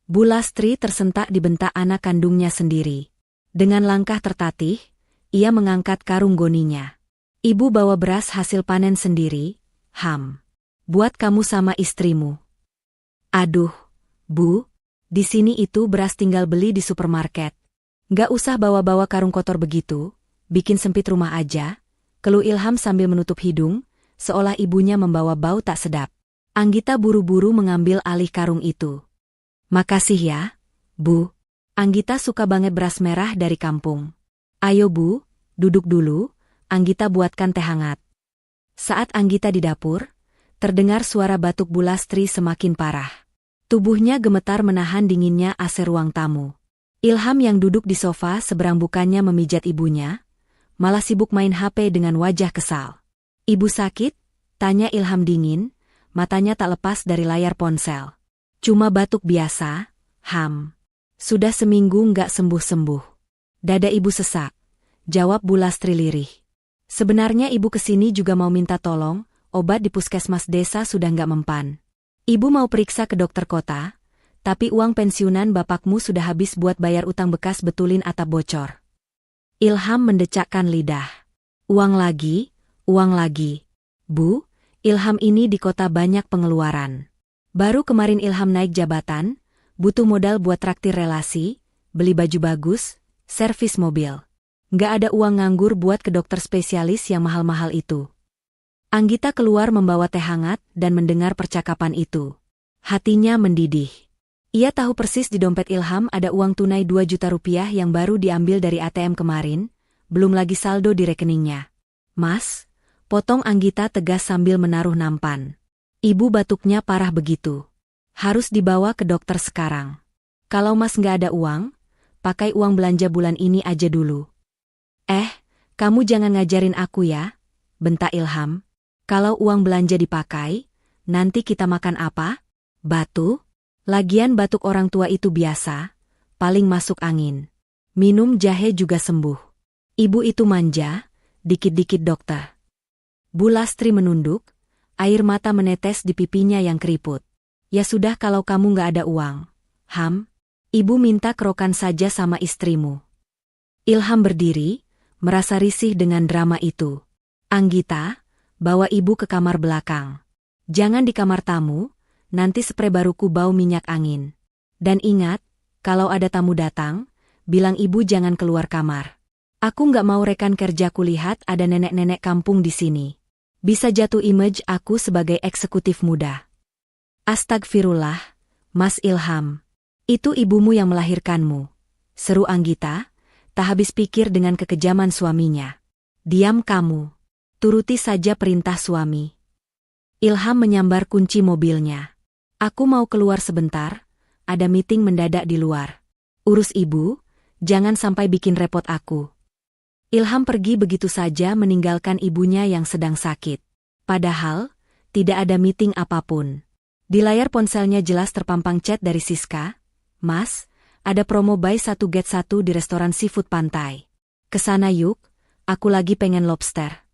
[SPEAKER 1] Bu Lastri tersentak dibentak anak kandungnya sendiri. Dengan langkah tertatih, ia mengangkat karung goninya. Ibu bawa beras hasil panen sendiri, Ham. Buat kamu sama istrimu. Aduh, Bu, di sini itu beras tinggal beli di supermarket. Nggak usah bawa-bawa karung kotor begitu, bikin sempit rumah aja, keluh Ilham sambil menutup hidung, seolah ibunya membawa bau tak sedap. Anggita buru-buru mengambil alih karung itu. Makasih ya, Bu. Anggita suka banget beras merah dari kampung. Ayo Bu, duduk dulu, Anggita buatkan teh hangat. Saat Anggita di dapur, terdengar suara batuk Bu Lastri semakin parah. Tubuhnya gemetar menahan dinginnya AC ruang tamu. Ilham yang duduk di sofa seberang bukannya memijat ibunya, malah sibuk main HP dengan wajah kesal. Ibu sakit? Tanya Ilham dingin, matanya tak lepas dari layar ponsel. Cuma batuk biasa, Ham. Sudah seminggu nggak sembuh-sembuh. Dada ibu sesak, jawab Bu Lastri lirih. Sebenarnya ibu kesini juga mau minta tolong, obat di puskesmas desa sudah nggak mempan. Ibu mau periksa ke dokter kota, tapi uang pensiunan bapakmu sudah habis buat bayar utang bekas betulin atap bocor. Ilham mendecakkan lidah. Uang lagi, Bu, Ilham ini di kota banyak pengeluaran. Baru kemarin Ilham naik jabatan, butuh modal buat traktir relasi, beli baju bagus, servis mobil. Nggak ada uang nganggur buat ke dokter spesialis yang mahal-mahal itu. Anggita keluar membawa teh hangat dan mendengar percakapan itu. Hatinya mendidih. Ia tahu persis di dompet Ilham ada uang tunai 2 juta rupiah yang baru diambil dari ATM kemarin, belum lagi saldo di rekeningnya. Mas, potong Anggita tegas sambil menaruh nampan. Ibu batuknya parah begitu. Harus dibawa ke dokter sekarang. Kalau Mas nggak ada uang, pakai uang belanja bulan ini aja dulu. Kamu jangan ngajarin aku ya, bentak Ilham. Kalau uang belanja dipakai, nanti kita makan apa? Batu? Lagian batuk orang tua itu biasa, paling masuk angin. Minum jahe juga sembuh. Ibu itu manja, dikit-dikit dokter. Bu Lastri menunduk, air mata menetes di pipinya yang keriput. Ya sudah kalau kamu nggak ada uang. Ibu minta kerokan saja sama istrimu. Ilham berdiri, merasa risih dengan drama itu. Anggita, bawa ibu ke kamar belakang. Jangan di kamar tamu, nanti sprei baruku bau minyak angin. Dan ingat, kalau ada tamu datang, bilang ibu jangan keluar kamar. Aku nggak mau rekan kerjaku lihat ada nenek-nenek kampung di sini. Bisa jatuh image aku sebagai eksekutif muda. Astagfirullah, Mas Ilham. Itu ibumu yang melahirkanmu. Seru Anggita, tak habis pikir dengan kekejaman suaminya. Diam kamu. Turuti saja perintah suami. Ilham menyambar kunci mobilnya. Aku mau keluar sebentar, ada meeting mendadak di luar. Urus ibu, jangan sampai bikin repot aku. Ilham pergi begitu saja meninggalkan ibunya yang sedang sakit. Padahal, tidak ada meeting apapun. Di layar ponselnya jelas terpampang chat dari Siska. Mas, ada promo buy 1 get 1 di restoran seafood pantai. Kesana yuk, aku lagi pengen lobster.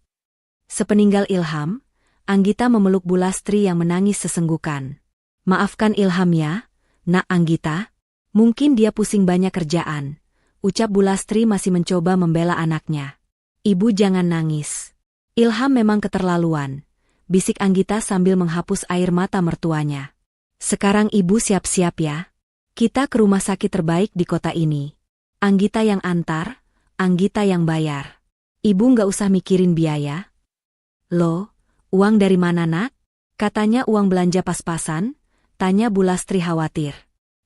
[SPEAKER 1] Sepeninggal Ilham, Anggita memeluk Bu Lastri yang menangis sesenggukan. Maafkan Ilham ya, Nak Anggita. Mungkin dia pusing banyak kerjaan. Ucap Bu Lastri masih mencoba membela anaknya. Ibu jangan nangis. Ilham memang keterlaluan, bisik Anggita sambil menghapus air mata mertuanya. Sekarang ibu siap-siap ya. Kita ke rumah sakit terbaik di kota ini. Anggita yang antar, Anggita yang bayar. Ibu nggak usah mikirin biaya. Loh, uang dari mana nak? Katanya uang belanja pas-pasan, tanya Bu Lastri khawatir.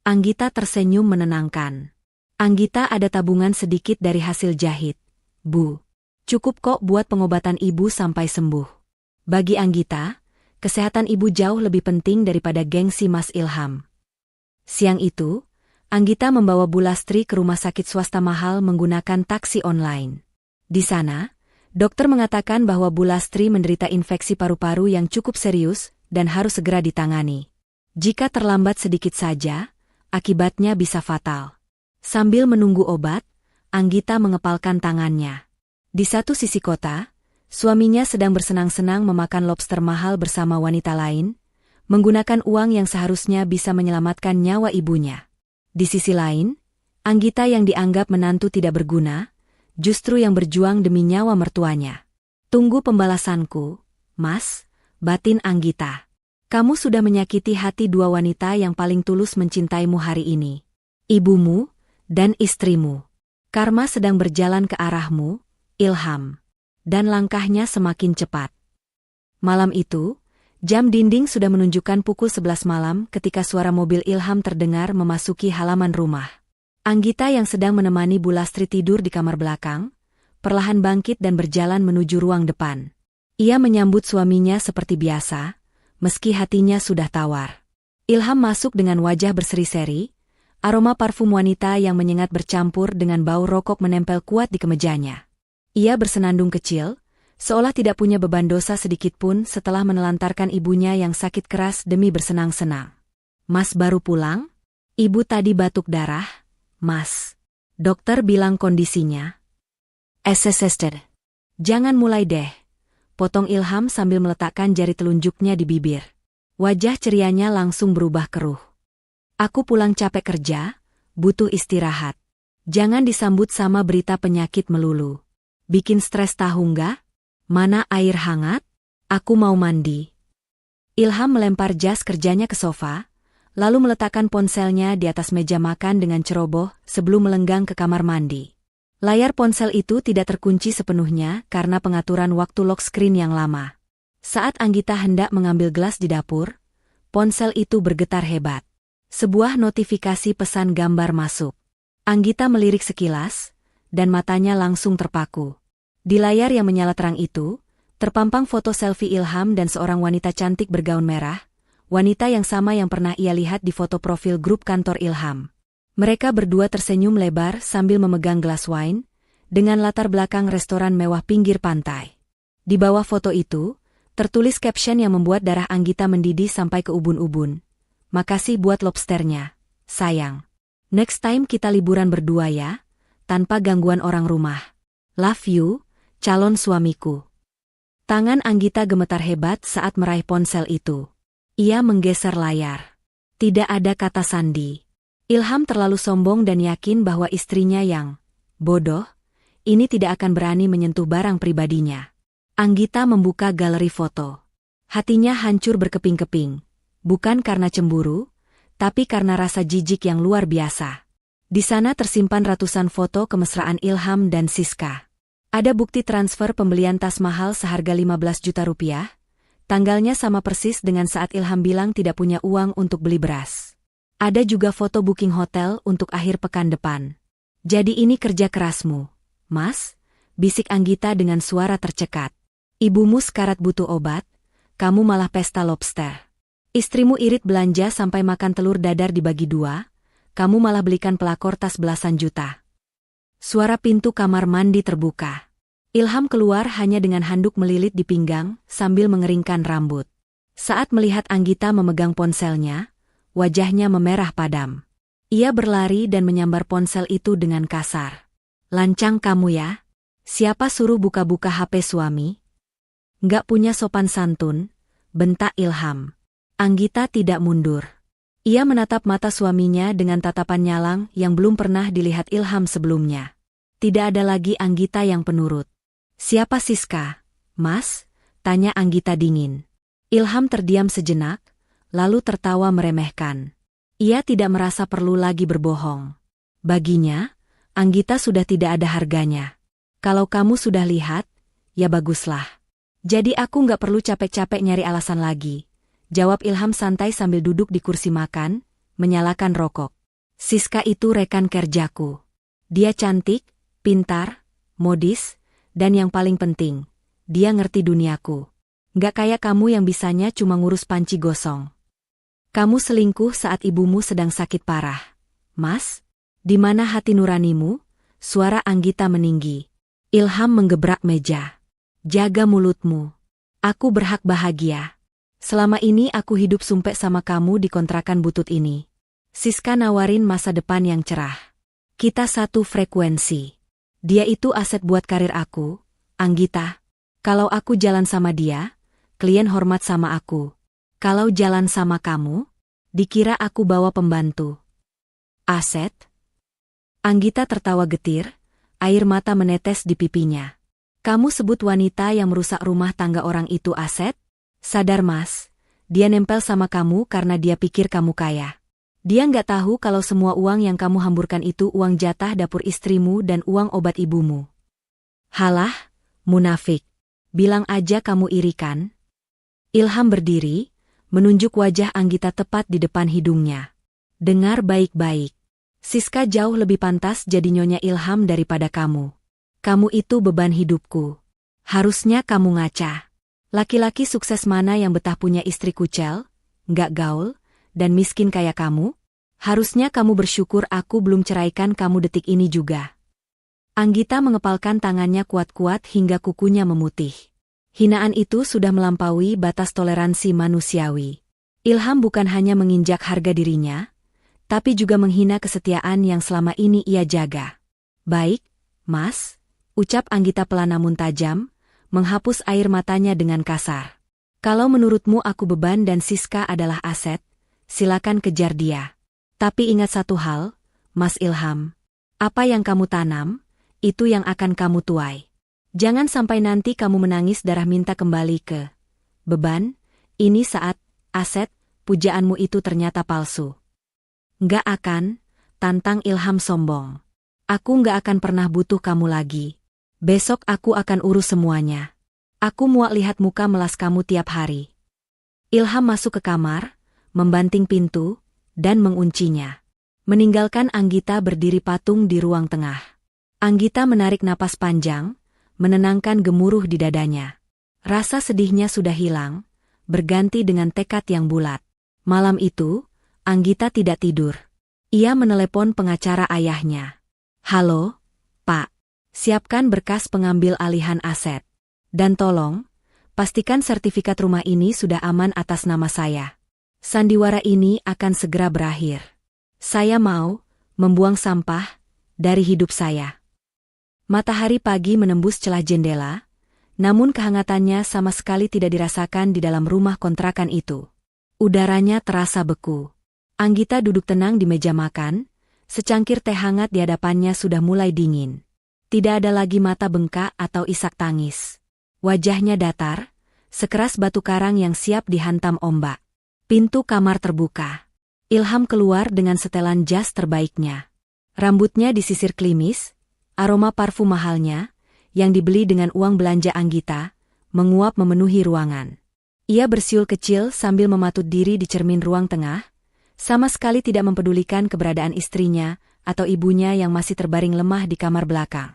[SPEAKER 1] Anggita tersenyum menenangkan. Anggita ada tabungan sedikit dari hasil jahit. Bu, cukup kok buat pengobatan ibu sampai sembuh. Bagi Anggita, kesehatan ibu jauh lebih penting daripada gengsi Mas Ilham. Siang itu, Anggita membawa Bu Lastri ke rumah sakit swasta mahal menggunakan taksi online. Di sana, dokter mengatakan bahwa Bu Lastri menderita infeksi paru-paru yang cukup serius dan harus segera ditangani. Jika terlambat sedikit saja, akibatnya bisa fatal. Sambil menunggu obat, Anggita mengepalkan tangannya. Di satu sisi kota, suaminya sedang bersenang-senang memakan lobster mahal bersama wanita lain, menggunakan uang yang seharusnya bisa menyelamatkan nyawa ibunya. Di sisi lain, Anggita yang dianggap menantu tidak berguna, justru yang berjuang demi nyawa mertuanya. Tunggu pembalasanku, Mas, batin Anggita. Kamu sudah menyakiti hati dua wanita yang paling tulus mencintaimu hari ini. Ibumu dan istrimu. Karma sedang berjalan ke arahmu, Ilham. Dan langkahnya semakin cepat. Malam itu, jam dinding sudah menunjukkan pukul 11 malam ketika suara mobil Ilham terdengar memasuki halaman rumah. Anggita yang sedang menemani Bu Lastri tidur di kamar belakang, perlahan bangkit dan berjalan menuju ruang depan. Ia menyambut suaminya seperti biasa, meski hatinya sudah tawar. Ilham masuk dengan wajah berseri-seri, aroma parfum wanita yang menyengat bercampur dengan bau rokok menempel kuat di kemejanya. Ia bersenandung kecil, seolah tidak punya beban dosa sedikitpun setelah menelantarkan ibunya yang sakit keras demi bersenang-senang. Mas baru pulang? Ibu tadi batuk darah, Mas. Dokter bilang kondisinya. SSSD. Jangan mulai deh. Potong Ilham sambil meletakkan jari telunjuknya di bibir. Wajah cerianya langsung berubah keruh. Aku pulang capek kerja, butuh istirahat. Jangan disambut sama berita penyakit melulu. Bikin stres tahu nggak? Mana air hangat? Aku mau mandi. Ilham melempar jas kerjanya ke sofa, lalu meletakkan ponselnya di atas meja makan dengan ceroboh sebelum melenggang ke kamar mandi. Layar ponsel itu tidak terkunci sepenuhnya karena pengaturan waktu lock screen yang lama. Saat Anggita hendak mengambil gelas di dapur, ponsel itu bergetar hebat. Sebuah notifikasi pesan gambar masuk. Anggita melirik sekilas, dan matanya langsung terpaku. Di layar yang menyala terang itu, terpampang foto selfie Ilham dan seorang wanita cantik bergaun merah, wanita yang sama yang pernah ia lihat di foto profil grup kantor Ilham. Mereka berdua tersenyum lebar sambil memegang gelas wine, dengan latar belakang restoran mewah pinggir pantai. Di bawah foto itu, tertulis caption yang membuat darah Anggita mendidih sampai ke ubun-ubun. "Makasih buat lobsternya, sayang. Next time kita liburan berdua ya, tanpa gangguan orang rumah. Love you, calon suamiku." Tangan Anggita gemetar hebat saat meraih ponsel itu. Ia menggeser layar. Tidak ada kata sandi. Ilham terlalu sombong dan yakin bahwa istrinya yang bodoh ini tidak akan berani menyentuh barang pribadinya. Anggita membuka galeri foto. Hatinya hancur berkeping-keping. Bukan karena cemburu, tapi karena rasa jijik yang luar biasa. Di sana tersimpan ratusan foto kemesraan Ilham dan Siska. Ada bukti transfer pembelian tas mahal seharga 15 juta rupiah. Tanggalnya sama persis dengan saat Ilham bilang tidak punya uang untuk beli beras. Ada juga foto booking hotel untuk akhir pekan depan. "Jadi ini kerja kerasmu, Mas?" bisik Anggita dengan suara tercekat. "Ibumu sekarat butuh obat, kamu malah pesta lobster. Istrimu irit belanja sampai makan telur dadar dibagi dua, kamu malah belikan pelakor tas belasan juta." Suara pintu kamar mandi terbuka. Ilham keluar hanya dengan handuk melilit di pinggang sambil mengeringkan rambut. Saat melihat Anggita memegang ponselnya, wajahnya memerah padam. Ia berlari dan menyambar ponsel itu dengan kasar. "Lancang kamu ya? Siapa suruh buka-buka HP suami? Nggak punya sopan santun," bentak Ilham. Anggita tidak mundur. Ia menatap mata suaminya dengan tatapan nyalang yang belum pernah dilihat Ilham sebelumnya. Tidak ada lagi Anggita yang penurut. "Siapa Siska, Mas?" tanya Anggita dingin. Ilham terdiam sejenak, lalu tertawa meremehkan. Ia tidak merasa perlu lagi berbohong. Baginya, Anggita sudah tidak ada harganya. "Kalau kamu sudah lihat, ya baguslah. Jadi aku nggak perlu capek-capek nyari alasan lagi," jawab Ilham santai sambil duduk di kursi makan, menyalakan rokok. "Siska itu rekan kerjaku. Dia cantik, pintar, modis, dan yang paling penting, dia ngerti duniaku. Nggak kayak kamu yang bisanya cuma ngurus panci gosong. Kamu selingkuh saat ibumu sedang sakit parah. Mas, di mana hati nuranimu?" Suara Anggita meninggi. Ilham menggebrak meja. "Jaga mulutmu. Aku berhak bahagia. Selama ini aku hidup sumpek sama kamu di kontrakan butut ini. Siska nawarin masa depan yang cerah. Kita satu frekuensi. Dia itu aset buat karir aku, Anggita. Kalau aku jalan sama dia, klien hormat sama aku. Kalau jalan sama kamu, dikira aku bawa pembantu. Aset?" Anggita tertawa getir, air mata menetes di pipinya. "Kamu sebut wanita yang merusak rumah tangga orang itu aset? Sadar Mas, dia nempel sama kamu karena dia pikir kamu kaya. Dia nggak tahu kalau semua uang yang kamu hamburkan itu uang jatah dapur istrimu dan uang obat ibumu." "Halah, munafik. Bilang aja kamu iri kan?" Ilham berdiri, menunjuk wajah Anggita tepat di depan hidungnya. "Dengar baik-baik. Siska jauh lebih pantas jadi nyonya Ilham daripada kamu. Kamu itu beban hidupku. Harusnya kamu ngaca. Laki-laki sukses mana yang betah punya istri kucel, nggak gaul, dan miskin kayak kamu? Harusnya kamu bersyukur aku belum ceraikan kamu detik ini juga." Anggita mengepalkan tangannya kuat-kuat hingga kukunya memutih. Hinaan itu sudah melampaui batas toleransi manusiawi. Ilham bukan hanya menginjak harga dirinya, tapi juga menghina kesetiaan yang selama ini ia jaga. "Baik, Mas," ucap Anggita pelan namun tajam, menghapus air matanya dengan kasar. "Kalau menurutmu aku beban dan Siska adalah aset, silakan kejar dia. Tapi ingat satu hal, Mas Ilham. Apa yang kamu tanam, itu yang akan kamu tuai. Jangan sampai nanti kamu menangis darah minta kembali ke beban, ini saat, aset, pujaanmu itu ternyata palsu." "Nggak akan," tantang Ilham sombong. "Aku nggak akan pernah butuh kamu lagi. Besok aku akan urus semuanya. Aku muak lihat muka melas kamu tiap hari." Ilham masuk ke kamar, membanting pintu, dan menguncinya. Meninggalkan Anggita berdiri patung di ruang tengah. Anggita menarik napas panjang, menenangkan gemuruh di dadanya. Rasa sedihnya sudah hilang, berganti dengan tekad yang bulat. Malam itu, Anggita tidak tidur. Ia menelepon pengacara ayahnya. Halo, Pak. Siapkan berkas pengambil alihan aset. Dan tolong, pastikan sertifikat rumah ini sudah aman atas nama saya. Sandiwara ini akan segera berakhir. Saya mau membuang sampah dari hidup saya. Matahari pagi menembus celah jendela, namun kehangatannya sama sekali tidak dirasakan di dalam rumah kontrakan itu. Udaranya terasa beku. Anggita duduk tenang di meja makan, secangkir teh hangat di hadapannya sudah mulai dingin. Tidak ada lagi mata bengkak atau isak tangis. Wajahnya datar, sekeras batu karang yang siap dihantam ombak. Pintu kamar terbuka. Ilham keluar dengan setelan jas terbaiknya. Rambutnya disisir klimis, aroma parfum mahalnya, yang dibeli dengan uang belanja Anggita, menguap memenuhi ruangan. Ia bersiul kecil sambil mematut diri di cermin ruang tengah, sama sekali tidak mempedulikan keberadaan istrinya atau ibunya yang masih terbaring lemah di kamar belakang.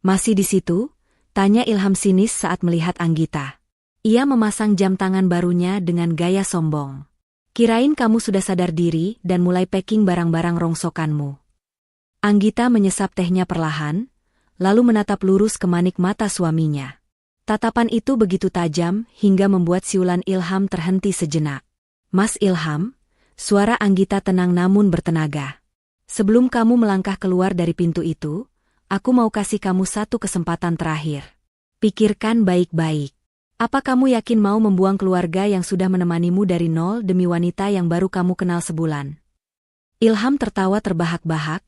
[SPEAKER 1] Masih di situ? Tanya Ilham sinis saat melihat Anggita. Ia memasang jam tangan barunya dengan gaya sombong. Kirain kamu sudah sadar diri dan mulai packing barang-barang rongsokanmu. Anggita menyesap tehnya perlahan, lalu menatap lurus ke manik mata suaminya. Tatapan itu begitu tajam hingga membuat siulan Ilham terhenti sejenak. Mas Ilham, suara Anggita tenang namun bertenaga. Sebelum kamu melangkah keluar dari pintu itu, aku mau kasih kamu satu kesempatan terakhir. Pikirkan baik-baik. Apa kamu yakin mau membuang keluarga yang sudah menemanimu dari nol demi wanita yang baru kamu kenal sebulan? Ilham tertawa terbahak-bahak,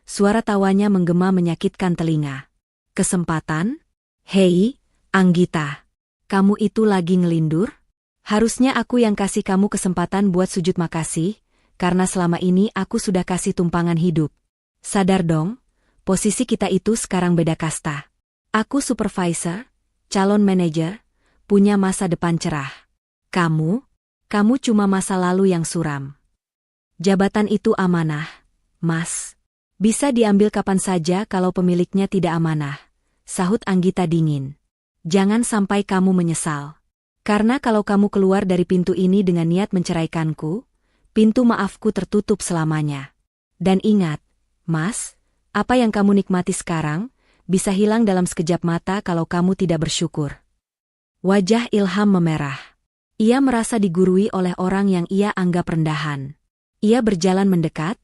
[SPEAKER 1] suara tawanya menggema menyakitkan telinga. Kesempatan? Hei, Anggita. Kamu itu lagi ngelindur? Harusnya aku yang kasih kamu kesempatan buat sujud makasih, karena selama ini aku sudah kasih tumpangan hidup. Sadar dong, posisi kita itu sekarang beda kasta. Aku supervisor, calon manajer, punya masa depan cerah. Kamu cuma masa lalu yang suram. Jabatan itu amanah, Mas. Bisa diambil kapan saja kalau pemiliknya tidak amanah, sahut Anggita dingin. Jangan sampai kamu menyesal. Karena kalau kamu keluar dari pintu ini dengan niat menceraikanku, pintu maafku tertutup selamanya. Dan ingat, Mas, apa yang kamu nikmati sekarang, bisa hilang dalam sekejap mata kalau kamu tidak bersyukur. Wajah Ilham memerah. Ia merasa digurui oleh orang yang ia anggap rendahan. Ia berjalan mendekat,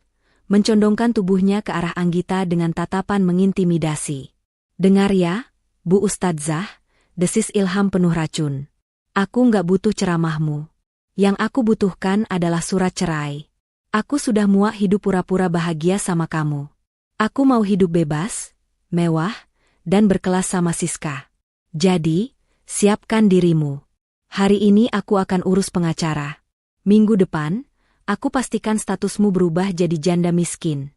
[SPEAKER 1] mencondongkan tubuhnya ke arah Anggita dengan tatapan mengintimidasi. Dengar ya, Bu Ustadzah, desis Ilham penuh racun. Aku nggak butuh ceramahmu. Yang aku butuhkan adalah surat cerai. Aku sudah muak hidup pura-pura bahagia sama kamu. Aku mau hidup bebas, mewah, dan berkelas sama Siska. Jadi, siapkan dirimu. Hari ini aku akan urus pengacara. Minggu depan, aku pastikan statusmu berubah jadi janda miskin.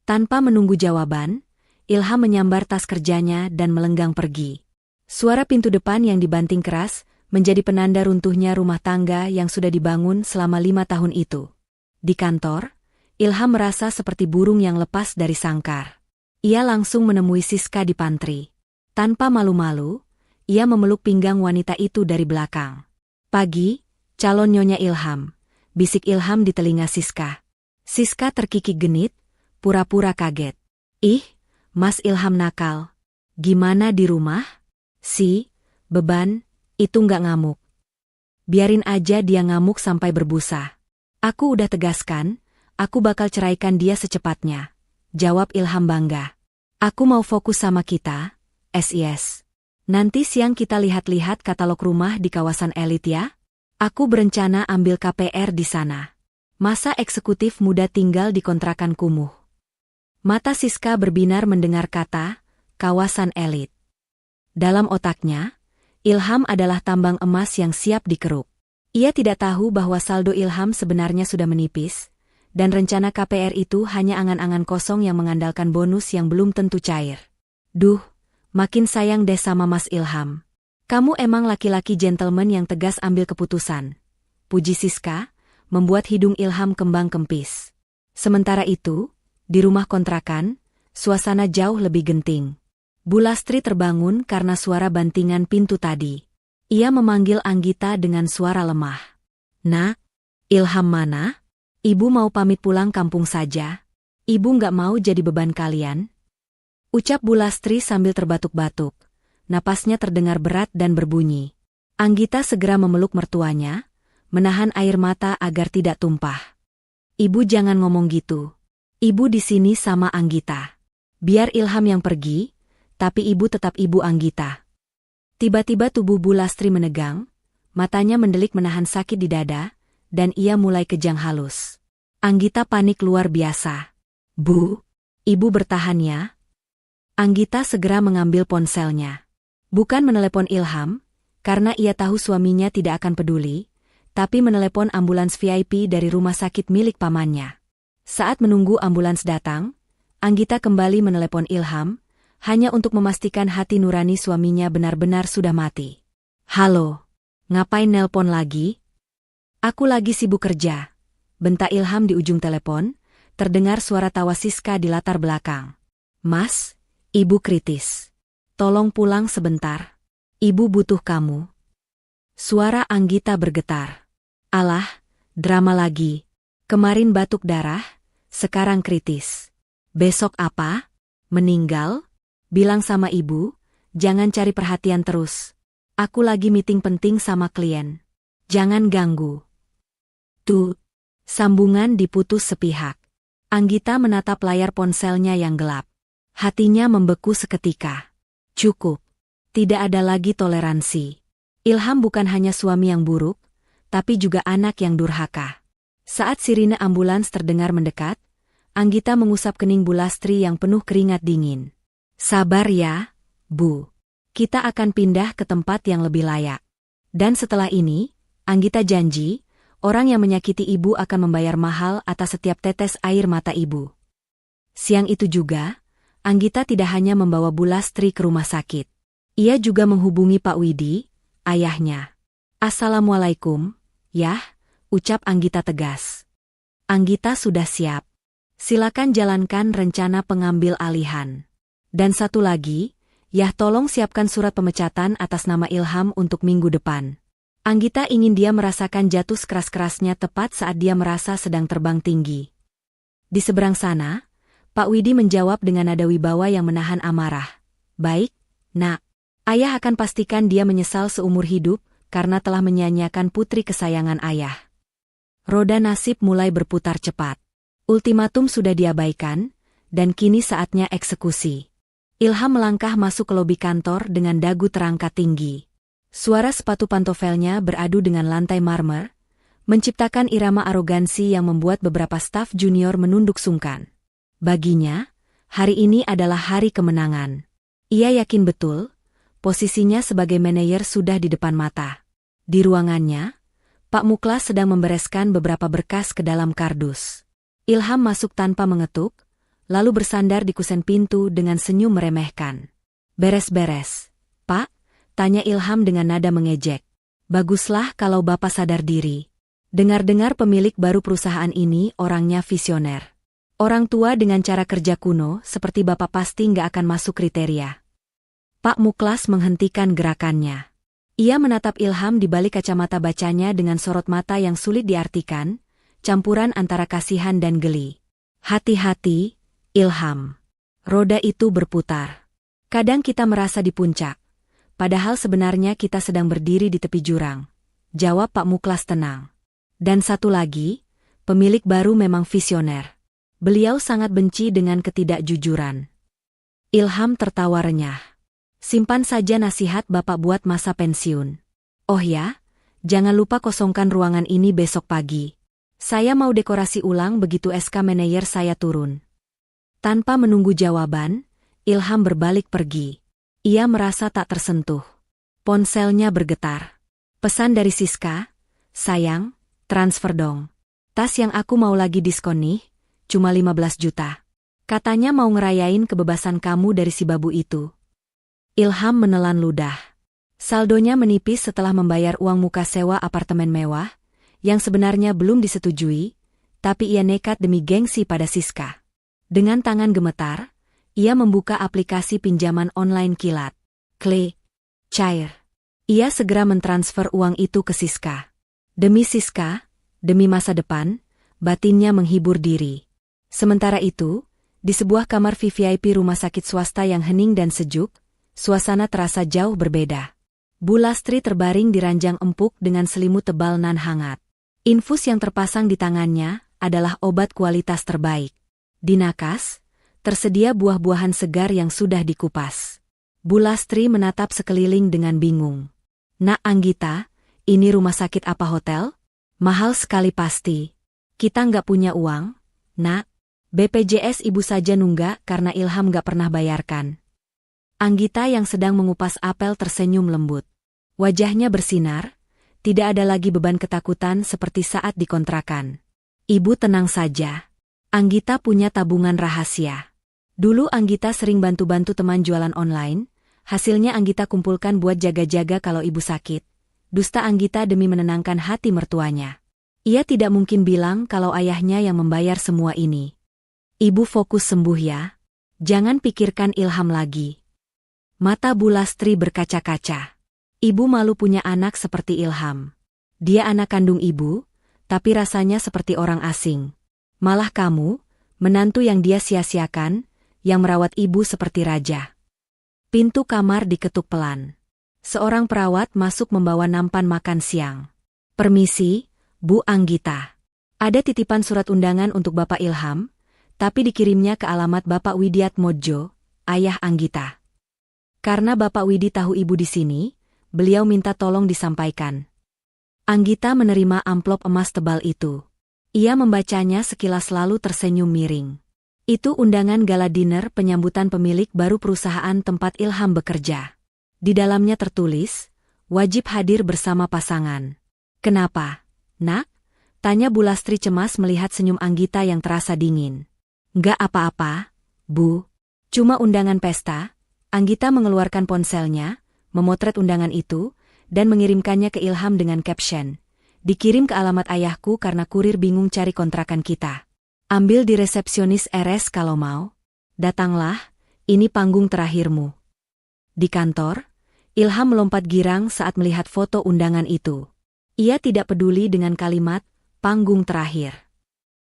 [SPEAKER 1] Tanpa menunggu jawaban, Ilham menyambar tas kerjanya dan melenggang pergi. Suara pintu depan yang dibanting keras menjadi penanda runtuhnya rumah tangga yang sudah dibangun selama 5 tahun itu. Di kantor, Ilham merasa seperti burung yang lepas dari sangkar. Ia langsung menemui Siska di pantry. Tanpa malu-malu, ia memeluk pinggang wanita itu dari belakang. Pagi, calon nyonya Ilham, bisik Ilham di telinga Siska. Siska terkikik genit, pura-pura kaget. Ih, Mas Ilham nakal. Gimana di rumah? Beban, itu nggak ngamuk. Biarin aja dia ngamuk sampai berbusa. Aku udah tegaskan, aku bakal ceraikan dia secepatnya. Jawab Ilham bangga. Aku mau fokus sama kita, SIS. Nanti siang kita lihat-lihat katalog rumah di kawasan elit ya. Aku berencana ambil KPR di sana. Masa eksekutif muda tinggal di kontrakan kumuh. Mata Siska berbinar mendengar kata, kawasan elit. Dalam otaknya, Ilham adalah tambang emas yang siap dikeruk. Ia tidak tahu bahwa saldo Ilham sebenarnya sudah menipis, dan rencana KPR itu hanya angan-angan kosong yang mengandalkan bonus yang belum tentu cair. Duh, makin sayang deh sama Mas Ilham. Kamu emang laki-laki gentleman yang tegas ambil keputusan. Puji Siska, membuat hidung Ilham kembang kempis. Sementara itu, di rumah kontrakan, suasana jauh lebih genting. Bu Lastri terbangun karena suara bantingan pintu tadi. Ia memanggil Anggita dengan suara lemah. Nak, Ilham mana? Ibu mau pamit pulang kampung saja. Ibu nggak mau jadi beban kalian. Ucap Bu Lastri sambil terbatuk-batuk. Napasnya terdengar berat dan berbunyi. Anggita segera memeluk mertuanya, menahan air mata agar tidak tumpah. Ibu jangan ngomong gitu. Ibu di sini sama Anggita. Biar Ilham yang pergi, tapi ibu tetap ibu Anggita. Tiba-tiba tubuh Bu Lastri menegang, matanya mendelik menahan sakit di dada, dan ia mulai kejang halus. Anggita panik luar biasa. Bu, ibu bertahan ya. Anggita segera mengambil ponselnya. Bukan menelepon Ilham, karena ia tahu suaminya tidak akan peduli, tapi menelepon ambulans VIP dari rumah sakit milik pamannya. Saat menunggu ambulans datang, Anggita kembali menelepon Ilham, hanya untuk memastikan hati nurani suaminya benar-benar sudah mati. Halo, ngapain nelpon lagi? Aku lagi sibuk kerja. Bentak Ilham di ujung telepon, terdengar suara tawa Siska di latar belakang. Mas, ibu kritis. Tolong pulang sebentar. Ibu butuh kamu. Suara Anggita bergetar. Alah, drama lagi. Kemarin batuk darah, sekarang kritis. Besok apa? Meninggal? Bilang sama ibu, jangan cari perhatian terus. Aku lagi meeting penting sama klien. Jangan ganggu. Tuh, sambungan diputus sepihak. Anggita menatap layar ponselnya yang gelap. Hatinya membeku seketika. Cukup. Tidak ada lagi toleransi. Ilham bukan hanya suami yang buruk, tapi juga anak yang durhaka. Saat sirine ambulans terdengar mendekat, Anggita mengusap kening Bu Lastri yang penuh keringat dingin. Sabar ya, Bu. Kita akan pindah ke tempat yang lebih layak. Dan setelah ini, Anggita janji, orang yang menyakiti ibu akan membayar mahal atas setiap tetes air mata ibu. Siang itu juga, Anggita tidak hanya membawa Bu Lastri ke rumah sakit. Ia juga menghubungi Pak Widi, ayahnya. Assalamualaikum, Yah, ucap Anggita tegas. Anggita sudah siap. Silakan jalankan rencana pengambil alihan. Dan satu lagi, Yah tolong siapkan surat pemecatan atas nama Ilham untuk minggu depan. Anggita ingin dia merasakan jatuh keras-kerasnya tepat saat dia merasa sedang terbang tinggi. Di seberang sana, Pak Widi menjawab dengan nada wibawa yang menahan amarah. Baik, Nak. Ayah akan pastikan dia menyesal seumur hidup karena telah menyia-nyiakan putri kesayangan ayah. Roda nasib mulai berputar cepat. Ultimatum sudah diabaikan, dan kini saatnya eksekusi. Ilham melangkah masuk ke lobi kantor dengan dagu terangkat tinggi. Suara sepatu pantofelnya beradu dengan lantai marmer, menciptakan irama arogansi yang membuat beberapa staf junior menunduk sungkan. Baginya, hari ini adalah hari kemenangan. Ia yakin betul, posisinya sebagai manajer sudah di depan mata. Di ruangannya, Pak Muklas sedang membereskan beberapa berkas ke dalam kardus. Ilham masuk tanpa mengetuk, lalu bersandar di kusen pintu dengan senyum meremehkan. Beres-beres, Pak, tanya Ilham dengan nada mengejek. Baguslah kalau Bapak sadar diri. Dengar-dengar pemilik baru perusahaan ini orangnya visioner. Orang tua dengan cara kerja kuno seperti Bapak pasti nggak akan masuk kriteria. Pak Muklas menghentikan gerakannya. Ia menatap Ilham di balik kacamata bacanya dengan sorot mata yang sulit diartikan, campuran antara kasihan dan geli. Hati-hati, Ilham. Roda itu berputar. Kadang kita merasa di puncak, padahal sebenarnya kita sedang berdiri di tepi jurang. Jawab Pak Muklas tenang. Dan satu lagi, pemilik baru memang visioner. Beliau sangat benci dengan ketidakjujuran. Ilham tertawa renyah. Simpan saja nasihat Bapak buat masa pensiun. Oh ya, jangan lupa kosongkan ruangan ini besok pagi. Saya mau dekorasi ulang begitu SK manajer saya turun. Tanpa menunggu jawaban, Ilham berbalik pergi. Ia merasa tak tersentuh. Ponselnya bergetar. Pesan dari Siska, sayang, transfer dong. Tas yang aku mau lagi diskon nih, cuma 15 juta. Katanya mau ngerayain kebebasan kamu dari si babu itu. Ilham menelan ludah. Saldonya menipis setelah membayar uang muka sewa apartemen mewah, yang sebenarnya belum disetujui, tapi ia nekat demi gengsi pada Siska. Dengan tangan gemetar, ia membuka aplikasi pinjaman online kilat. Klik. Cair. Ia segera mentransfer uang itu ke Siska. Demi Siska, demi masa depan, batinnya menghibur diri. Sementara itu, di sebuah kamar VVIP rumah sakit swasta yang hening dan sejuk, suasana terasa jauh berbeda. Bu Lastri terbaring di ranjang empuk dengan selimut tebal nan hangat. Infus yang terpasang di tangannya adalah obat kualitas terbaik. Di nakas, tersedia buah-buahan segar yang sudah dikupas. Bu Lastri menatap sekeliling dengan bingung. "Nak Anggita, ini rumah sakit apa hotel? Mahal sekali pasti. Kita nggak punya uang, Nak. BPJS ibu saja nunggak karena Ilham nggak pernah bayarkan." Anggita yang sedang mengupas apel tersenyum lembut. Wajahnya bersinar, tidak ada lagi beban ketakutan seperti saat dikontrakan. "Ibu tenang saja. Anggita punya tabungan rahasia. Dulu Anggita sering bantu-bantu teman jualan online, hasilnya Anggita kumpulkan buat jaga-jaga kalau ibu sakit." Dusta Anggita demi menenangkan hati mertuanya. Ia tidak mungkin bilang kalau ayahnya yang membayar semua ini. "Ibu fokus sembuh ya. Jangan pikirkan Ilham lagi." Mata Bu Lastri berkaca-kaca. Ibu malu punya anak seperti Ilham. Dia anak kandung ibu, tapi rasanya seperti orang asing. Malah kamu, menantu yang dia sia-siakan, yang merawat ibu seperti raja. Pintu kamar diketuk pelan. Seorang perawat masuk membawa nampan makan siang. "Permisi, Bu Anggita. Ada titipan surat undangan untuk Bapak Ilham, tapi dikirimnya ke alamat Bapak Widiatmodjo, ayah Anggita. Karena Bapak Widi tahu ibu di sini, beliau minta tolong disampaikan." Anggita menerima amplop emas tebal itu. Ia membacanya sekilas lalu tersenyum miring. Itu undangan gala dinner penyambutan pemilik baru perusahaan tempat Ilham bekerja. Di dalamnya tertulis, wajib hadir bersama pasangan. "Kenapa, Nak?" tanya Bu Lastri cemas melihat senyum Anggita yang terasa dingin. "Nggak apa-apa, Bu. Cuma undangan pesta." Anggita mengeluarkan ponselnya, memotret undangan itu, dan mengirimkannya ke Ilham dengan caption, "Dikirim ke alamat ayahku karena kurir bingung cari kontrakan kita. Ambil di resepsionis RS kalau mau. Datanglah, ini panggung terakhirmu." Di kantor, Ilham melompat girang saat melihat foto undangan itu. Ia tidak peduli dengan kalimat, "panggung terakhir."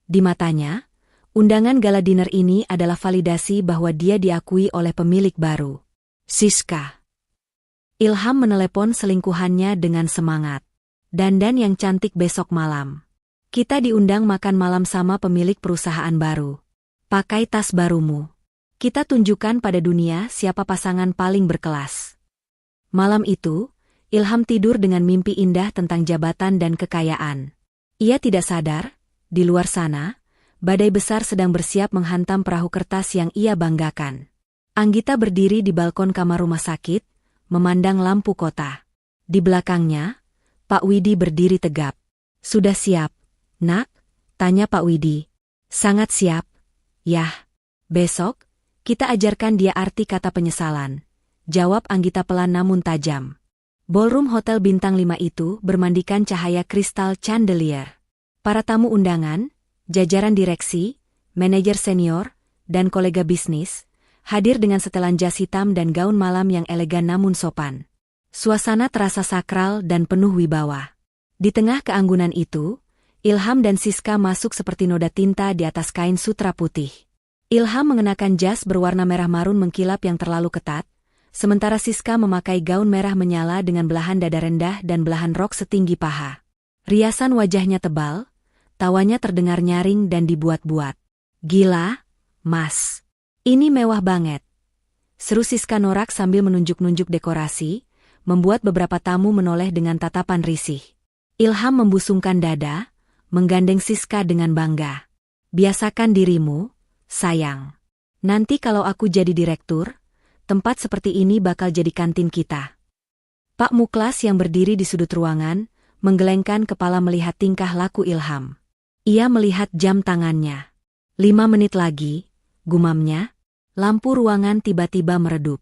[SPEAKER 1] Di matanya, undangan gala dinner ini adalah validasi bahwa dia diakui oleh pemilik baru. "Siska." Ilham menelepon selingkuhannya dengan semangat. "Dandan yang cantik besok malam. Kita diundang makan malam sama pemilik perusahaan baru. Pakai tas barumu. Kita tunjukkan pada dunia siapa pasangan paling berkelas." Malam itu, Ilham tidur dengan mimpi indah tentang jabatan dan kekayaan. Ia tidak sadar, di luar sana, badai besar sedang bersiap menghantam perahu kertas yang ia banggakan. Anggita berdiri di balkon kamar rumah sakit, memandang lampu kota. Di belakangnya, Pak Widi berdiri tegap. "Sudah siap, Nak?" tanya Pak Widi. "Sangat siap. Yah. Besok, kita ajarkan dia arti kata penyesalan," jawab Anggita pelan namun tajam. Ballroom Hotel Bintang 5 itu bermandikan cahaya kristal chandelier. Para tamu undangan, jajaran direksi, manajer senior, dan kolega bisnis, hadir dengan setelan jas hitam dan gaun malam yang elegan namun sopan. Suasana terasa sakral dan penuh wibawa. Di tengah keanggunan itu, Ilham dan Siska masuk seperti noda tinta di atas kain sutra putih. Ilham mengenakan jas berwarna merah marun mengkilap yang terlalu ketat, sementara Siska memakai gaun merah menyala dengan belahan dada rendah dan belahan rok setinggi paha. Riasan wajahnya tebal, tawanya terdengar nyaring dan dibuat-buat. "Gila, Mas. Ini mewah banget," seru Siska norak sambil menunjuk-nunjuk dekorasi, membuat beberapa tamu menoleh dengan tatapan risih. Ilham membusungkan dada, menggandeng Siska dengan bangga. "Biasakan dirimu, sayang. Nanti kalau aku jadi direktur, tempat seperti ini bakal jadi kantin kita." Pak Muklas yang berdiri di sudut ruangan, menggelengkan kepala melihat tingkah laku Ilham. Ia melihat jam tangannya. 5 menit lagi, gumamnya. Lampu ruangan tiba-tiba meredup.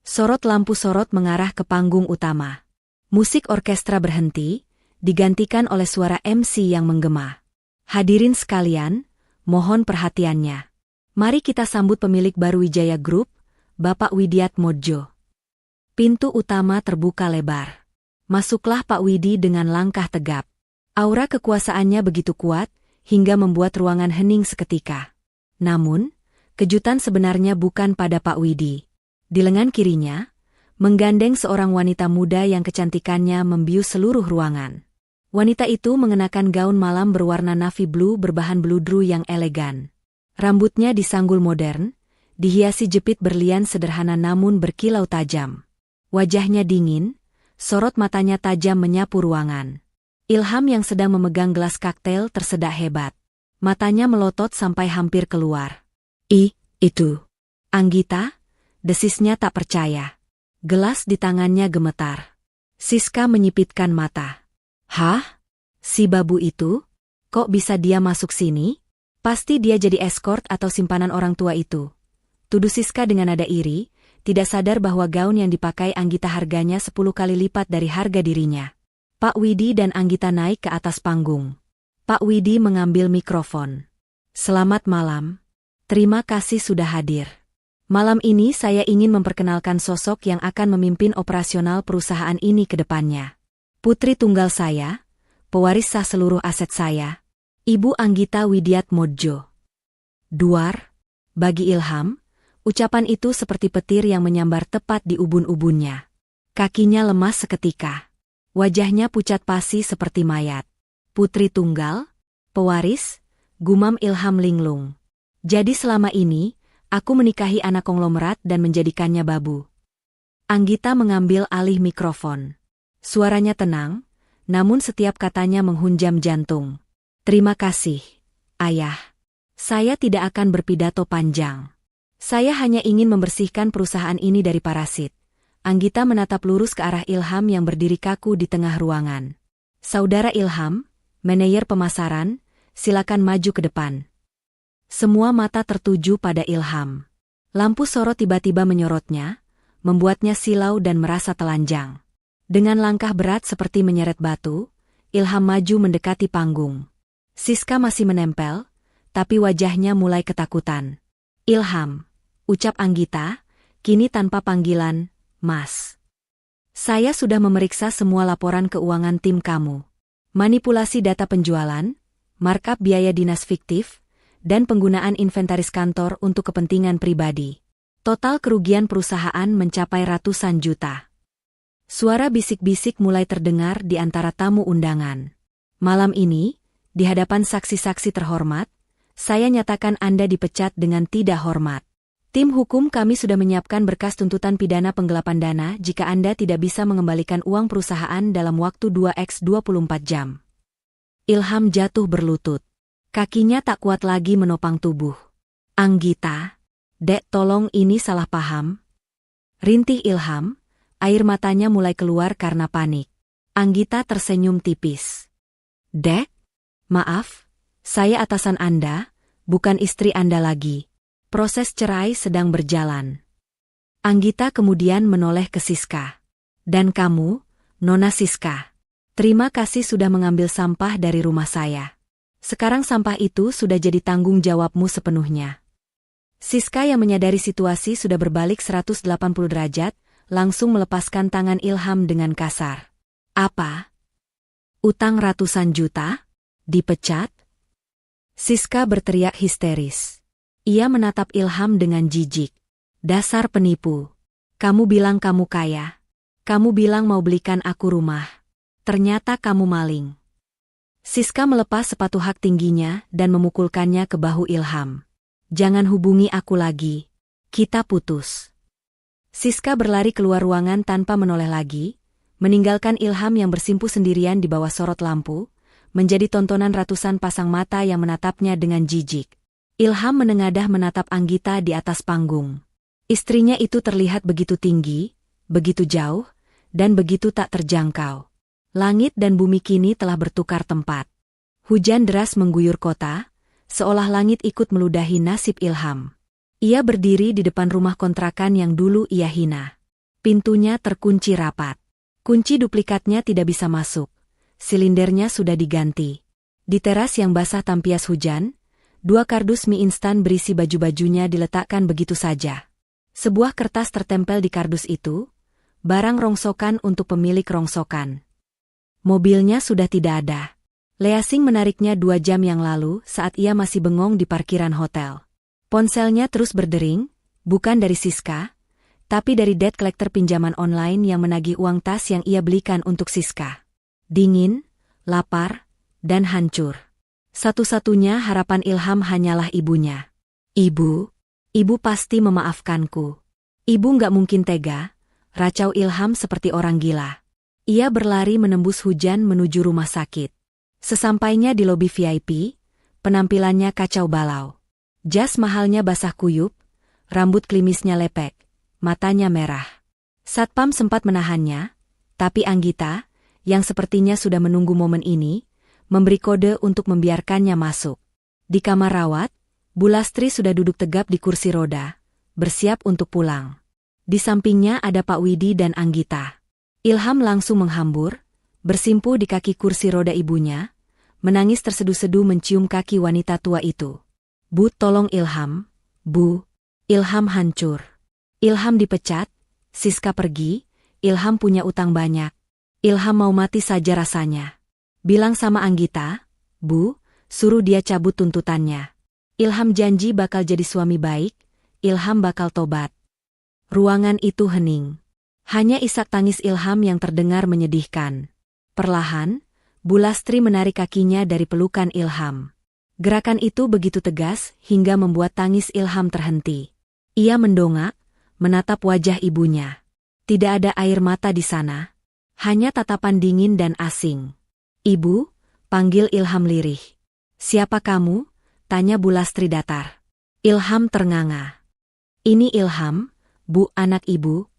[SPEAKER 1] Sorot lampu sorot mengarah ke panggung utama. Musik orkestra berhenti, digantikan oleh suara MC yang menggema. "Hadirin sekalian, mohon perhatiannya. Mari kita sambut pemilik baru Wijaya Group, Bapak Widiatmodjo." Pintu utama terbuka lebar. Masuklah Pak Widi dengan langkah tegap. Aura kekuasaannya begitu kuat, hingga membuat ruangan hening seketika. Namun, kejutan sebenarnya bukan pada Pak Widi. Di lengan kirinya, menggandeng seorang wanita muda yang kecantikannya membius seluruh ruangan. Wanita itu mengenakan gaun malam berwarna navy blue berbahan bludru yang elegan. Rambutnya disanggul modern, dihiasi jepit berlian sederhana namun berkilau tajam. Wajahnya dingin, sorot matanya tajam menyapu ruangan. Ilham yang sedang memegang gelas koktail tersedak hebat. Matanya melotot sampai hampir keluar. Itu. Anggita, desisnya tak percaya. Gelas di tangannya gemetar. Siska menyipitkan mata. Hah? Si babu itu? Kok bisa dia masuk sini? Pasti dia jadi escort atau simpanan orang tua itu. Tuduh Siska dengan nada iri, tidak sadar bahwa gaun yang dipakai Anggita harganya 10 kali lipat dari harga dirinya. Pak Widi dan Anggita naik ke atas panggung. Pak Widi mengambil mikrofon. Selamat malam. Terima kasih sudah hadir. Malam ini saya ingin memperkenalkan sosok yang akan memimpin operasional perusahaan ini ke depannya. Putri tunggal saya, pewaris sah seluruh aset saya, Ibu Anggita Widiatmodjo. Duar, bagi Ilham, ucapan itu seperti petir yang menyambar tepat di ubun-ubunnya. Kakinya lemas seketika. Wajahnya pucat pasi seperti mayat. Putri tunggal, pewaris, gumam Ilham linglung. Jadi selama ini, aku menikahi anak konglomerat dan menjadikannya babu. Anggita mengambil alih mikrofon. Suaranya tenang, namun setiap katanya menghunjam jantung. Terima kasih, Ayah. Saya tidak akan berpidato panjang. Saya hanya ingin membersihkan perusahaan ini dari parasit. Anggita menatap lurus ke arah Ilham yang berdiri kaku di tengah ruangan. Saudara Ilham, manajer pemasaran, silakan maju ke depan. Semua mata tertuju pada Ilham. Lampu sorot tiba-tiba menyorotnya, membuatnya silau dan merasa telanjang. Dengan langkah berat seperti menyeret batu, Ilham maju mendekati panggung. Siska masih menempel, tapi wajahnya mulai ketakutan. Ilham, ucap Anggita, kini tanpa panggilan, Mas. Saya sudah memeriksa semua laporan keuangan tim kamu. Manipulasi data penjualan, markup biaya dinas fiktif, dan penggunaan inventaris kantor untuk kepentingan pribadi. Total kerugian perusahaan mencapai ratusan juta. Suara bisik-bisik mulai terdengar di antara tamu undangan. Malam ini, di hadapan saksi-saksi terhormat, saya nyatakan Anda dipecat dengan tidak hormat. Tim hukum kami sudah menyiapkan berkas tuntutan pidana penggelapan dana jika Anda tidak bisa mengembalikan uang perusahaan dalam waktu 2x24 jam. Ilham jatuh berlutut. Kakinya tak kuat lagi menopang tubuh. Anggita, Dek tolong ini salah paham. Rintih Ilham, air matanya mulai keluar karena panik. Anggita tersenyum tipis. Dek, maaf, saya atasan Anda, bukan istri Anda lagi. Proses cerai sedang berjalan. Anggita kemudian menoleh ke Siska. Dan kamu, Nona Siska. Terima kasih sudah mengambil sampah dari rumah saya. Sekarang sampah itu sudah jadi tanggung jawabmu sepenuhnya. Siska yang menyadari situasi sudah berbalik 180 derajat, langsung melepaskan tangan Ilham dengan kasar. Apa? Utang ratusan juta? Dipecat? Siska berteriak histeris. Ia menatap Ilham dengan jijik. Dasar penipu. Kamu bilang kamu kaya. Kamu bilang mau belikan aku rumah. Ternyata kamu maling. Siska melepas sepatu hak tingginya dan memukulkannya ke bahu Ilham. Jangan hubungi aku lagi. Kita putus. Siska berlari keluar ruangan tanpa menoleh lagi, meninggalkan Ilham yang bersimpu sendirian di bawah sorot lampu, menjadi tontonan ratusan pasang mata yang menatapnya dengan jijik. Ilham menengadah menatap Anggita di atas panggung. Istrinya itu terlihat begitu tinggi, begitu jauh, dan begitu tak terjangkau. Langit dan bumi kini telah bertukar tempat. Hujan deras mengguyur kota, seolah langit ikut meludahi nasib Ilham. Ia berdiri di depan rumah kontrakan yang dulu ia hina. Pintunya terkunci rapat. Kunci duplikatnya tidak bisa masuk. Silindernya sudah diganti. Di teras yang basah tampias hujan, 2 kardus mie instan berisi baju-bajunya diletakkan begitu saja. Sebuah kertas tertempel di kardus itu, barang rongsokan untuk pemilik rongsokan. Mobilnya sudah tidak ada. Leasing menariknya 2 jam yang lalu saat ia masih bengong di parkiran hotel. Ponselnya terus berdering, bukan dari Siska, tapi dari debt collector pinjaman online yang menagih uang tas yang ia belikan untuk Siska. Dingin, lapar, dan hancur. Satu-satunya harapan Ilham hanyalah ibunya. Ibu pasti memaafkanku. Ibu nggak mungkin tega, racau Ilham seperti orang gila. Ia berlari menembus hujan menuju rumah sakit. Sesampainya di lobi VIP, penampilannya kacau balau. Jas mahalnya basah kuyup, rambut klimisnya lepek, matanya merah. Satpam sempat menahannya, tapi Anggita, yang sepertinya sudah menunggu momen ini, memberi kode untuk membiarkannya masuk. Di kamar rawat, Bu Lastri sudah duduk tegap di kursi roda, bersiap untuk pulang. Di sampingnya ada Pak Widi dan Anggita. Ilham langsung menghambur, bersimpuh di kaki kursi roda ibunya, menangis terseduh-seduh mencium kaki wanita tua itu. Bu, tolong Ilham, Bu. Ilham hancur. Ilham dipecat, Siska pergi, Ilham punya utang banyak. Ilham mau mati saja rasanya. Bilang sama Anggita, Bu, suruh dia cabut tuntutannya. Ilham janji bakal jadi suami baik, Ilham bakal tobat. Ruangan itu hening. Hanya isak tangis Ilham yang terdengar menyedihkan. Perlahan, Bu Lastri menarik kakinya dari pelukan Ilham. Gerakan itu begitu tegas hingga membuat tangis Ilham terhenti. Ia mendongak, menatap wajah ibunya. Tidak ada air mata di sana. Hanya tatapan dingin dan asing. Ibu, panggil Ilham lirih. Siapa kamu? Tanya Bu Lastri datar. Ilham ternganga. Ini Ilham, Bu, anak ibu.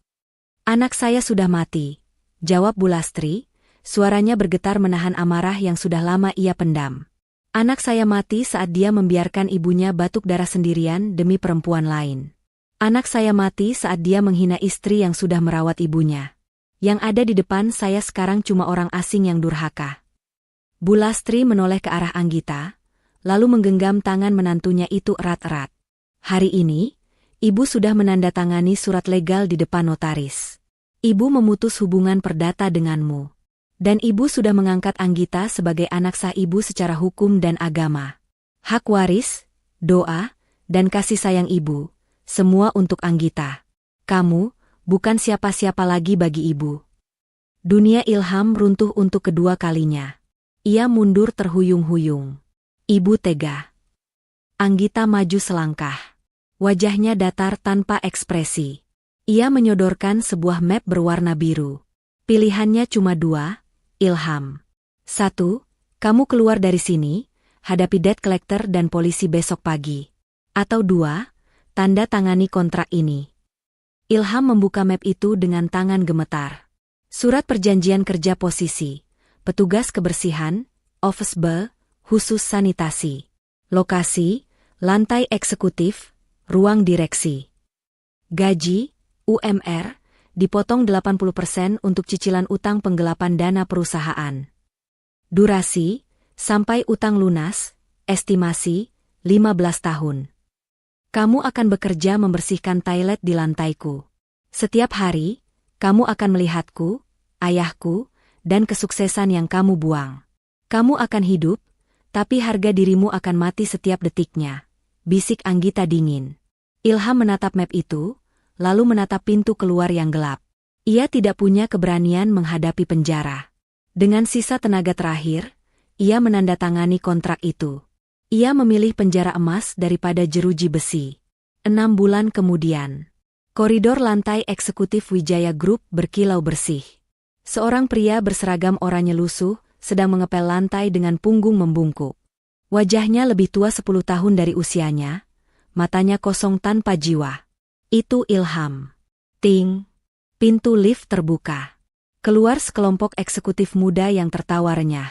[SPEAKER 1] Anak saya sudah mati, jawab Bu Lastri, suaranya bergetar menahan amarah yang sudah lama ia pendam. Anak saya mati saat dia membiarkan ibunya batuk darah sendirian demi perempuan lain. Anak saya mati saat dia menghina istri yang sudah merawat ibunya. Yang ada di depan saya sekarang cuma orang asing yang durhaka. Bu Lastri menoleh ke arah Anggita, lalu menggenggam tangan menantunya itu erat-erat. Hari ini, ibu sudah menandatangani surat legal di depan notaris. Ibu memutus hubungan perdata denganmu. Dan ibu sudah mengangkat Anggita sebagai anak sah ibu secara hukum dan agama. Hak waris, doa, dan kasih sayang ibu, semua untuk Anggita. Kamu, bukan siapa-siapa lagi bagi ibu. Dunia Ilham runtuh untuk kedua kalinya. Ia mundur terhuyung-huyung. Ibu tega. Anggita maju selangkah. Wajahnya datar tanpa ekspresi. Ia menyodorkan sebuah map berwarna biru. Pilihannya cuma 2, Ilham. 1, kamu keluar dari sini, hadapi debt collector dan polisi besok pagi. Atau 2, tanda tangani kontrak ini. Ilham membuka map itu dengan tangan gemetar. Surat perjanjian kerja posisi, petugas kebersihan, office B, khusus sanitasi. Lokasi, lantai eksekutif, ruang direksi. Gaji, UMR, dipotong 80% untuk cicilan utang penggelapan dana perusahaan. Durasi, sampai utang lunas, estimasi, 15 tahun. Kamu akan bekerja membersihkan toilet di lantaiku. Setiap hari, kamu akan melihatku, ayahku, dan kesuksesan yang kamu buang. Kamu akan hidup, tapi harga dirimu akan mati setiap detiknya, bisik Anggita dingin. Ilham menatap map itu, lalu menatap pintu keluar yang gelap. Ia tidak punya keberanian menghadapi penjara. Dengan sisa tenaga terakhir, ia menandatangani kontrak itu. Ia memilih penjara emas daripada jeruji besi. 6 bulan kemudian, koridor lantai eksekutif Wijaya Group berkilau bersih. Seorang pria berseragam oranye lusuh sedang mengepel lantai dengan punggung membungkuk. Wajahnya lebih tua 10 tahun dari usianya, matanya kosong tanpa jiwa. Itu Ilham. Ting. Pintu lift terbuka. Keluar sekelompok eksekutif muda yang tertawa renyah.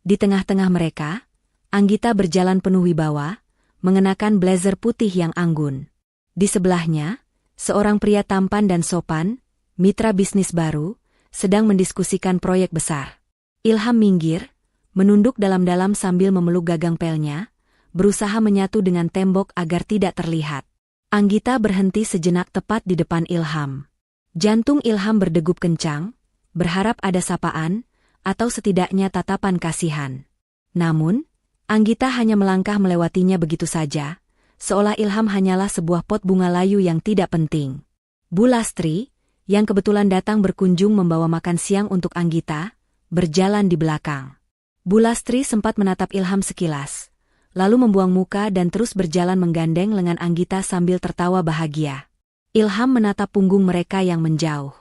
[SPEAKER 1] Di tengah-tengah mereka, Anggita berjalan penuh wibawa, mengenakan blazer putih yang anggun. Di sebelahnya, seorang pria tampan dan sopan, mitra bisnis baru, sedang mendiskusikan proyek besar. Ilham minggir, menunduk dalam-dalam sambil memeluk gagang pelnya, berusaha menyatu dengan tembok agar tidak terlihat. Anggita berhenti sejenak tepat di depan Ilham. Jantung Ilham berdegup kencang, berharap ada sapaan, atau setidaknya tatapan kasihan. Namun, Anggita hanya melangkah melewatinya begitu saja, seolah Ilham hanyalah sebuah pot bunga layu yang tidak penting. Bu Lastri, yang kebetulan datang berkunjung membawa makan siang untuk Anggita, berjalan di belakang. Bu Lastri sempat menatap Ilham sekilas, lalu membuang muka dan terus berjalan menggandeng lengan Anggita sambil tertawa bahagia. Ilham menatap punggung mereka yang menjauh.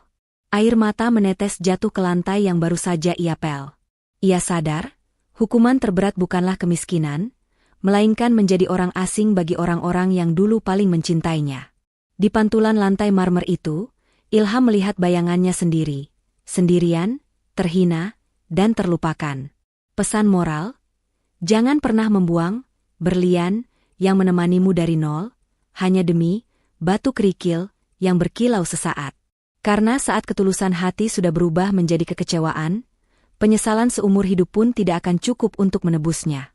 [SPEAKER 1] Air mata menetes jatuh ke lantai yang baru saja ia pel. Ia sadar, hukuman terberat bukanlah kemiskinan, melainkan menjadi orang asing bagi orang-orang yang dulu paling mencintainya. Di pantulan lantai marmer itu, Ilham melihat bayangannya sendiri, sendirian, terhina, dan terlupakan. Pesan moral, jangan pernah membuang berlian yang menemanimu dari nol, hanya demi batu kerikil yang berkilau sesaat. Karena saat ketulusan hati sudah berubah menjadi kekecewaan, penyesalan seumur hidup pun tidak akan cukup untuk menebusnya.